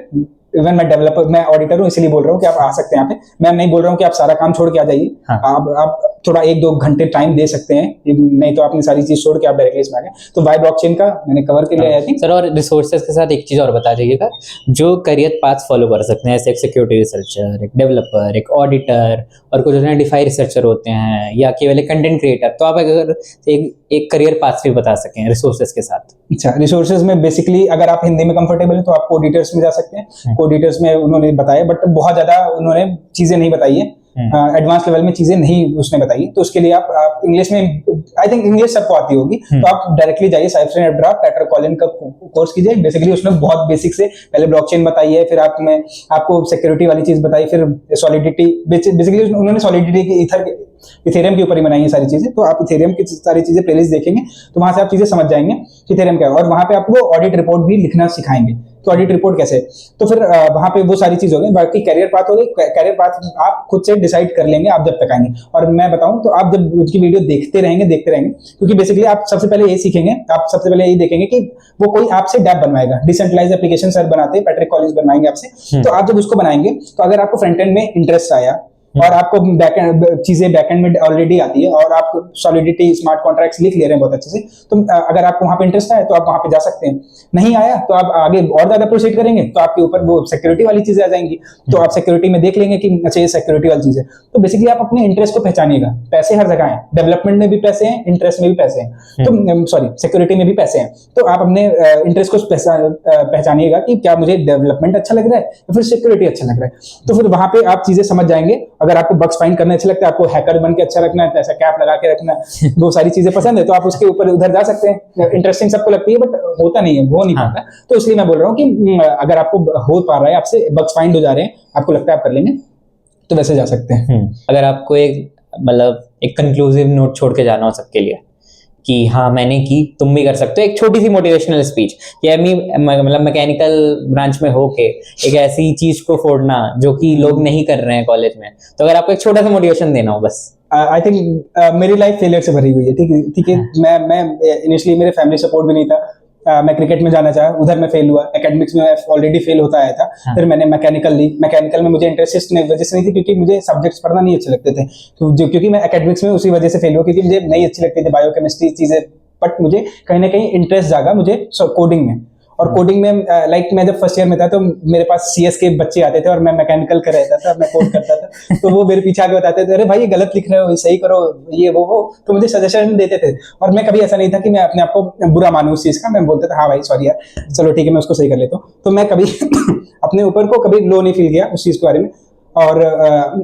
इवन मैं डेवलपर, मैं ऑडिटर हूँ, इसलिए बोल रहा हूँ कि आप आ सकते हैं यहाँ पे। मैं नहीं बोल रहा हूँ कि आप सारा काम छोड़ के आ जाइए। हाँ। आप थोड़ा 1-2 घंटे टाइम दे सकते हैं, नहीं तो आपने सारी चीज छोड़ के आप डायरेक्टली इसमें आ गए। तो वाई ब्लॉकचेन का मैंने कवर कर लिया आई थिंक। सर, और रिसोर्सेज के साथ एक चीज और बता दीजिएगा, जो करियर पाथ फॉलो कर सकते हैं, जैसे एक सिक्योरिटी रिसर्चर, एक डेवलपर, एक ऑडिटर, और कुछ डिफाई रिसर्चर होते हैं, या केवल एक कंटेंट क्रिएटर। तो आप अगर एक करियर पाथ भी बता सकें रिसोर्सेज के साथ। अच्छा, रिसोर्सेज में बेसिकली अगर आप हिंदी में कंफर्टेबल हैं तो आप कोडिटर्स में जा सकते हैं। कोडिटर्स में उन्होंने बताया, बट बहुत ज्यादा उन्होंने चीजें नहीं बताई है, एडवांस लेवल में चीजें नहीं उसने बताई। तो उसके लिए आप इंग्लिश में, आई थिंक इंग्लिश सबको आती होगी, तो आप डायरेक्टली जाइए साइफर ड्राफ्ट पैट्रिक कॉलिन का कोर्स कीजिए। बेसिकली उसने बहुत बेसिक से पहले ब्लॉकचेन बताई है, फिर आपको सिक्योरिटी वाली चीज बताई, फिर सॉलिडिटी, बेसिकली उन्होंने सॉलिडिटी की इथेरियम के ऊपर ही बनाई है सारी चीजें। तो आप इथेरियम की सारी चीजें प्लेलिस्ट देखेंगे तो वहां से आप चीजें समझ जाएंगे कि इथेरियम क्या है, और वहां पे आपको ऑडिट रिपोर्ट भी लिखना सिखाएंगे। तो ऑडिट रिपोर्ट कैसे, तो फिर वहां पे वो सारी चीज हो गई। बाकी कैरियर पाथ हो गई, कैरियर पाथ आप खुद से डिसाइड कर लेंगे आप जब तक आएंगे। और मैं बताऊं तो आप जब उसकी वीडियो देखते रहेंगे, क्योंकि बेसिकली आप सबसे पहले यही सीखेंगे, आप सबसे पहले यही देखेंगे कि वो कोई आपसे डैप बनवाएगा। डिसेंट्रलाइज एप्लीकेशन सर बनाते हैं, पैट्रिक कॉलिन्स बनवाएंगे आपसे। तो आप जब उसको बनाएंगे, तो अगर आपको फ्रंट एंड में इंटरेस्ट आया और आपको बैकएंड चीजें बैकएंड में ऑलरेडी आती है और आप सॉलिडिटी, स्मार्ट कॉन्ट्रैक्ट्स लिख ले रहे हैं बहुत अच्छे से, तो अगर आपको वहां पे इंटरेस्ट आया तो आप वहां पे जा सकते हैं। नहीं आया तो आप आगे और ज्यादा प्रोसीड करेंगे तो आपके ऊपर वो सिक्योरिटी वाली चीजें आ जाएंगी। तो आप सिक्योरिटी में देख लेंगे कि अच्छा ये सिक्योरिटी वाली चीज है। तो बेसिकली आप अपने इंटरेस्ट को पहचानिएगा। पैसे हर जगह हैं, डेवलपमेंट में भी पैसे हैं, इंटरेस्ट में भी पैसे हैं, तो सॉरी सिक्योरिटी में भी पैसे हैं। तो आप अपने इंटरेस्ट को पहचानिएगा कि क्या मुझे डेवलपमेंट अच्छा लग रहा है या फिर सिक्योरिटी अच्छा लग रहा है। तो फिर वहां पे आप चीजें समझ जाएंगे। अगर आपको बग्स फाइंड करना अच्छा लगता है, आपको हैकर बन के अच्छा रखना है, ऐसा कैप लगा के रखना है, वो सारी चीजें पसंद है, तो आप उसके ऊपर उधर जा सकते हैं। इंटरेस्टिंग सबको लगती है बट होता नहीं है, वो नहीं पाता। तो इसलिए मैं बोल रहा हूँ कि अगर आपको हो पा रहा है, आपसे बग्स फाइंड हो जा रहे हैं, आपको लगता है आप कर लेंगे, तो वैसे जा सकते हैं। अगर आपको एक कंक्लूसिव नोट छोड़ के जाना हो सबके लिए कि हाँ मैंने की, तुम भी कर सकते हो, एक छोटी सी मोटिवेशनल स्पीच कि मतलब मैकेनिकल ब्रांच में होके एक ऐसी चीज को फोड़ना जो कि लोग नहीं कर रहे हैं कॉलेज में, तो अगर आपको एक छोटा सा मोटिवेशन देना हो बस। आई थिंक मेरी लाइफ फेलियर से भरी हुई है, ठीक है। मैं इनिशियली मेरे फैमिली सपोर्ट भी नहीं था। मैं क्रिकेट में जाना चाहा, उधर मैं फेल हुआ। एकेडमिक्स में ऑलरेडी फेल होता आया था। फिर मैंने मैकेनिकल ली। मैकेनिकल में मुझे इंटरेस्ट वजह से नहीं थी, क्योंकि मुझे सब्जेक्ट्स पढ़ना नहीं अच्छे लगते थे। तो क्योंकि मैं एकेडमिक्स में उसी वजह से फेल हुआ, क्योंकि मुझे नहीं अच्छी लगती थी बायोकेमिस्ट्री चीजें, बट मुझे कहीं ना कहीं इंटरेस्ट जागा मुझे कोडिंग में। और कोडिंग में मैं जब फर्स्ट ईयर में था तो मेरे पास सीएस के बच्चे आते थे और मैं मैकेनिकल कर रहता था, मैं कोड करता था। तो वो मेरे पीछे आके बताते थे, अरे भाई ये गलत लिख रहे हो, सही करो, ये वो। तो मुझे सजेशन देते थे और मैं कभी ऐसा नहीं था कि मैं अपने आप को बुरा मानूं उस चीज का। मैं बोलता था हाँ भाई सॉरी यार, चलो ठीक है मैं उसको सही कर लेता हूँ। तो मैं कभी अपने ऊपर को कभी लो नहीं फील किया उस चीज के बारे में। और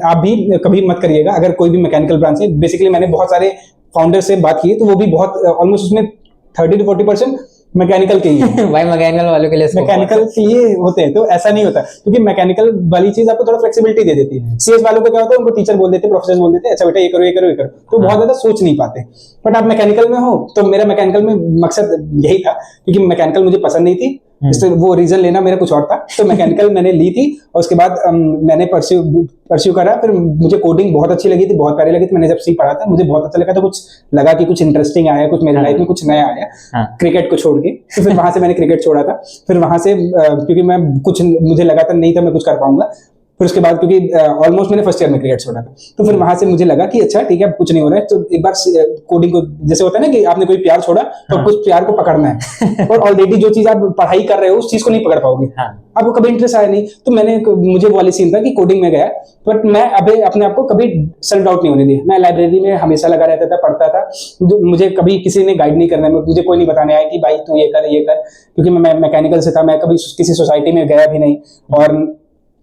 आप भी कभी मत करिएगा अगर कोई भी मैकेनिकल ब्रांच है। बेसिकली मैंने बहुत सारे फाउंडर से बात की तो वो भी बहुत ऑलमोस्ट उसमें 30-40% मैकेनिकल के लिए भाई मैकेनिकल वालों के लिए मैकेनिकल के लिए होते हैं। तो ऐसा नहीं होता, क्योंकि मैकेनिकल वाली चीज आपको थोड़ा फ्लेक्सिबिलिटी दे देती है। सीएस वालों को क्या होता है, उनको टीचर बोल देते, प्रोफेसर बोल देते, अच्छा बेटा ये करो ये करो ये करो, तो बहुत ज्यादा सोच नहीं पाते। बट आप मैकेनिकल में हो, तो मेरा मैकेनिकल में मकसद यही था, क्योंकि मैकेनिकल मुझे पसंद नहीं थी इसलिए वो रीजन लेना मेरा कुछ और था, तो मैकेनिकल मैंने ली थी और उसके बाद मैंने परस्यू करा। फिर मुझे कोडिंग बहुत अच्छी लगी थी, बहुत प्यारी लगी थी। मैंने जब सी पढ़ा था मुझे बहुत अच्छा लगा, तो कुछ लगा कि कुछ इंटरेस्टिंग आया, कुछ मेरी लाइफ में कुछ नया आया क्रिकेट को छोड़ के। तो फिर वहां से मैंने क्रिकेट छोड़ा था। फिर वहां से क्योंकि मैं कुछ मुझे लगा था नहीं था मैं कुछ कर पाऊंगा। फिर उसके बाद क्योंकि ऑलमोस्ट मैंने फर्स्ट ईयर में क्रिकेट छोड़ा था, तो फिर वहां से मुझे लगा कि अच्छा ठीक है अब कुछ नहीं हो रहा है, तो एक बार कोडिंग को, जैसे होता है ना कि आपने कोई प्यार छोड़ा तो कुछ प्यार को पकड़ना है और ऑलरेडी जो चीज आप पढ़ाई कर रहे हो उस चीज को नहीं पकड़ पाओगे, आपको कभी इंटरेस्ट आया नहीं। तो मुझे वो वाली सीन था कि कोडिंग में गया, बट मैं अभी अपने आप को कभी सेल्फ डाउट नहीं होने दिया। मैं लाइब्रेरी में हमेशा लगा रहता था, पढ़ता था। मुझे कभी किसी ने गाइड नहीं करना, मुझे कोई नहीं बताने आया कि भाई तू ये कर, क्योंकि मैं मैकेनिकल से था, मैं कभी किसी सोसाइटी में गया भी नहीं। और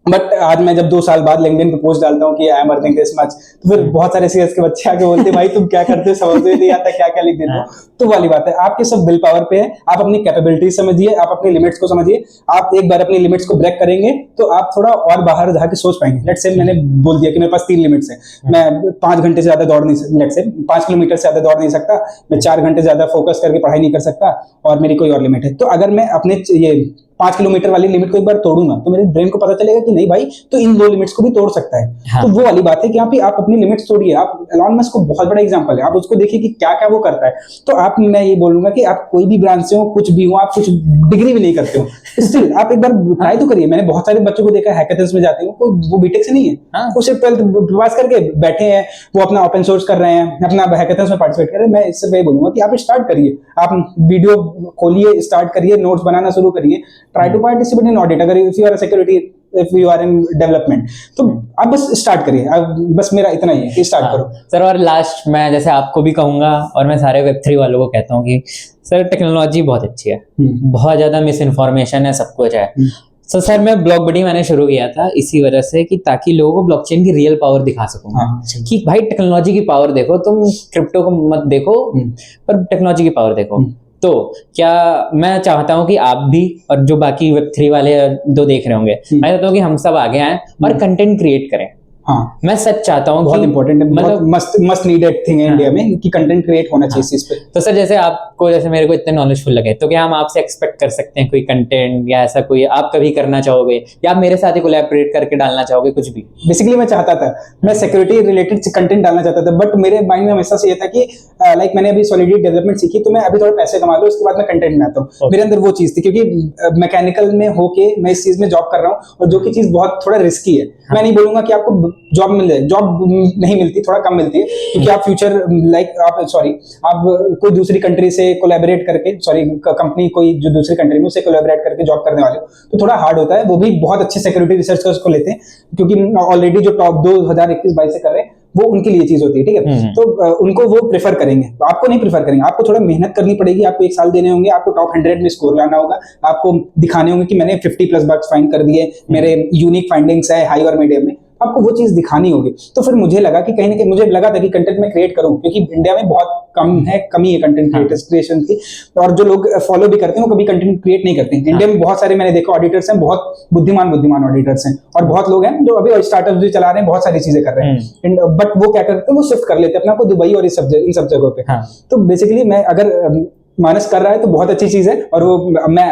बट आज मैं जब 2 साल बाद लिंक्डइन पे पोस्ट डालता हूँ कि I am earning this much, तो फिर बहुत सारे सीएस के बच्चे आके बोलते हैं भाई तुम क्या करते हो, समझ में नहीं आता क्या क्या लिख देते हो। तो वाली बात है, आपके सब विल पावर पे है। आप अपनी कैपेबिलिटी समझिए, आप अपनी लिमिट्स को समझिए। आप एक बार अपनी लिमिट्स को ब्रेक करेंगे तो आप थोड़ा और बाहर जाके सोच पाएंगे। लेट्स से मैंने बोल दिया कि मेरे पास 3 लिमिट्स है, मैं 5 घंटे से ज्यादा दौड़ नहीं, लेट्स से 5 किलोमीटर से ज्यादा दौड़ नहीं सकता, मैं 4 घंटे ज्यादा फोकस करके पढ़ाई नहीं कर सकता, और मेरी कोई और लिमिट है। तो अगर मैं अपने ये 5 किलोमीटर वाली लिमिट को एक बार तोड़ूंगा तो मेरे ब्रेन को पता चलेगा कि नहीं भाई तो इन 2 लिमिट्स को भी तोड़ सकता है। हाँ। तो वो वाली बात है कि यहाँ पे आप अपनी लिमिट्स तोड़िए। आप एलॉन मस्क को बहुत बड़ा एग्जांपल है, आप उसको देखिए कि क्या क्या वो करता है। तो आप, मैं ये बोलूंगा कि आप कोई भी ब्रांच से हो, कुछ भी हो, आप कुछ डिग्री भी नहीं करते हो, स्टिल आप एक बार ट्राई तो करिए। मैंने बहुत सारे बच्चों को देखा है हैकेथॉन्स में जाते हैं, वो बीटेक से नहीं है, वो सिर्फ 12th पास करके बैठे हैं, वो अपना ओपन सोर्स कर रहे हैं, अपना हैकेथॉन्स में पार्टिसिपेट कर रहे हैं। मैं इससे वही बोलूंगा कि आप स्टार्ट करिए, आप वीडियो खोलिए, स्टार्ट करिए, नोट्स बनाना शुरू करिए, try to participate in audit. अगर if you are security, if you are in development, तो आप बस स्टार्ट करिए। बस मेरा इतना ही है कि स्टार्ट करो सर। और लास्ट मैं जैसे आपको भी कहूंगा और मैं सारे Web3 वालों को कहता हूँ कि सर टेक्नोलॉजी बहुत अच्छी है, बहुत ज्यादा मिस इन्फॉर्मेशन है, सब कुछ है। तो सर मैं ब्लॉग बडी मैंने शुरू किया था इसी वजह से कि ताकि लोगों को ब्लॉकचेन की रियल पावर दिखा सकूं। कि भाई टेक्नोलॉजी की पावर देखो, तुम क्रिप्टो को मत देखो पर टेक्नोलॉजी की पावर देखो। तो क्या मैं चाहता हूं कि आप भी और जो बाकी Web3 वाले जो देख रहे होंगे, मैं चाहता हूं कि हम सब आगे आए और कंटेंट क्रिएट करें। हाँ, मैं सच चाहता हूँ, बहुत इंपॉर्टेंट है, मतलब मस्ट नीडेड थिंग है इंडिया में कि कंटेंट क्रिएट होना चाहिए इस चीज पे। तो सर जैसे आपको, जैसे मेरे को इतने नॉलेजफुल लगे, तो क्या हम आपसे एक्सपेक्ट कर सकते हैं कोई कंटेंट या ऐसा कोई आप कभी करना चाहोगे, या आप मेरे साथ ही कोलैबोरेट करके डालना चाहोगे कुछ भी? बेसिकली मैं चाहता था, मैं सिक्योरिटी रिलेटेड कंटेंट डालना चाहता था, बट मेरे माइंड में हमेशा से ये था कि लाइक मैंने अभी सॉलिडिटी डेवलपमेंट सीखी, तो मैं अभी थोड़े पैसे कमा लूं, उसके बाद मैं कंटेंट में आता हूँ। मेरे अंदर वो चीज थी, क्योंकि मैकेनिकल में होके मैं इस चीज में जॉब कर रहा हूँ, और जो कि चीज बहुत थोड़ा रिस्की है। मैं नहीं बोलूंगा कि आपको जॉब मिल जाए, जॉब नहीं मिलती, थोड़ा कम मिलती है, क्योंकि आप फ्यूचर आप कोई दूसरी कंट्री से कोलैबोरेट करके, कंपनी कोई जो दूसरी कंट्री में उससे कोलैबोरेट करके जॉब करने वाले हो, तो थोड़ा हार्ड होता है। वो भी बहुत अच्छे सिक्योरिटी रिसर्चर्स को लेते हैं, क्योंकि ऑलरेडी जो टॉप 2021-22 से कर रहे हैं वो उनके लिए चीज होती है, ठीक है। तो उनको वो प्रेफर करेंगे, तो आपको नहीं प्रेफर करेंगे। आपको थोड़ा मेहनत करनी पड़ेगी, आपको 1 साल देने होंगे, आपको टॉप 100 में स्कोर लाना होगा, आपको दिखाने होंगे कि मैंने 50+ बग्स फाइंड कर दिए, मेरे यूनिक फाइंडिंग्स है हाई और मीडियम में, आपको वो चीज दिखानी होगी। तो फिर मुझे लगा कि कहीं ना कहीं मुझे लगा था कि कंटेंट में क्रिएट करूं, क्योंकि इंडिया में बहुत कमी है कंटेंट क्रिएशन की, और जो लोग फॉलो भी करते हैं वो कभी कंटेंट क्रिएट नहीं करते। इंडिया में बहुत सारे मैंने देखा ऑडिटर्स हैं, बहुत बुद्धिमान ऑडिटर्स हैं, और बहुत लोग हैं जो अभी स्टार्टअप भी चला रहे हैं, बहुत सारी चीजें कर रहे हैं, बट वो क्या करते हैं, वो शिफ्ट कर लेते हैं अपना को दुबई और इन सब जगहों पे। तो बेसिकली मैं, अगर मानस कर रहा है तो बहुत अच्छी चीज है, और वो मैं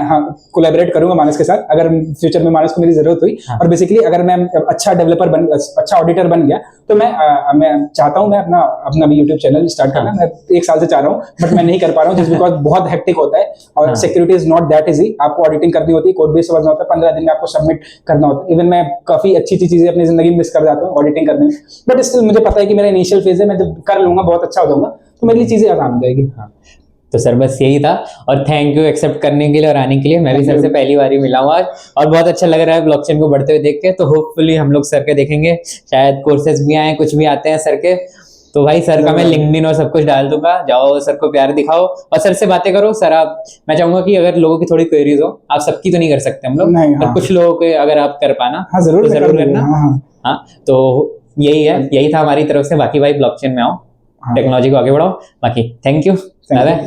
कोलैबोरेट करूंगा मानस के साथ, अगर फ्यूचर में मानस को मेरी जरूरत हुई। और बेसिकली अगर मैं अच्छा ऑडिटर बन गया, तो मैं चाहता हूं मैं अपना भी यूट्यूब चैनल स्टार्ट करना। मैं 1 साल से चाह रहा हूं, बट मैं नहीं कर पा रहा हूं, जस्ट बिकॉज बहुत हेक्टिक होता है, और security is not that easy. आपको ऑडिटिंग करनी होती है, कोड बेस समझना होता है, 15 दिन में आपको सबमिट करना होता है। इवन मैं काफी अच्छी चीजें अपनी जिंदगी में मिस कर जाता हूँ ऑडिटिंग करने में, बट स्टिल मुझे पता है कि मेरा इनिशियल फेज है, मैं जब कर लूंगा बहुत अच्छा हो जाऊंगा, तो मेरे लिए चीजें आसान हो जाएगी। तो सर बस यही था, और थैंक यू एक्सेप्ट करने के लिए और आने के लिए। मैं भी सर से पहली बार ही मिला हूँ आज, और बहुत अच्छा लग रहा है ब्लॉकचेन को बढ़ते हुए देख के। तो होपफुली हम लोग सर के देखेंगे, शायद कोर्सेज भी आए, कुछ भी आते हैं सर के। तो भाई सर का मैं लिंक्डइन और सब कुछ डाल दूंगा, जाओ सर को प्यार दिखाओ और सर से बातें करो। सर आप, मैं चाहूंगा कि अगर लोगों की थोड़ी क्वेरीज हो, आप सबकी तो नहीं कर सकते हम लोग, पर कुछ लोगों के अगर आप कर पाना जरूर करना। हाँ, तो यही था हमारी तरफ से। बाकी भाई ब्लॉकचेन में आओ, टेक्नोलॉजी को आगे बढ़ाओ। बाकी थैंक यू, बाय बाय।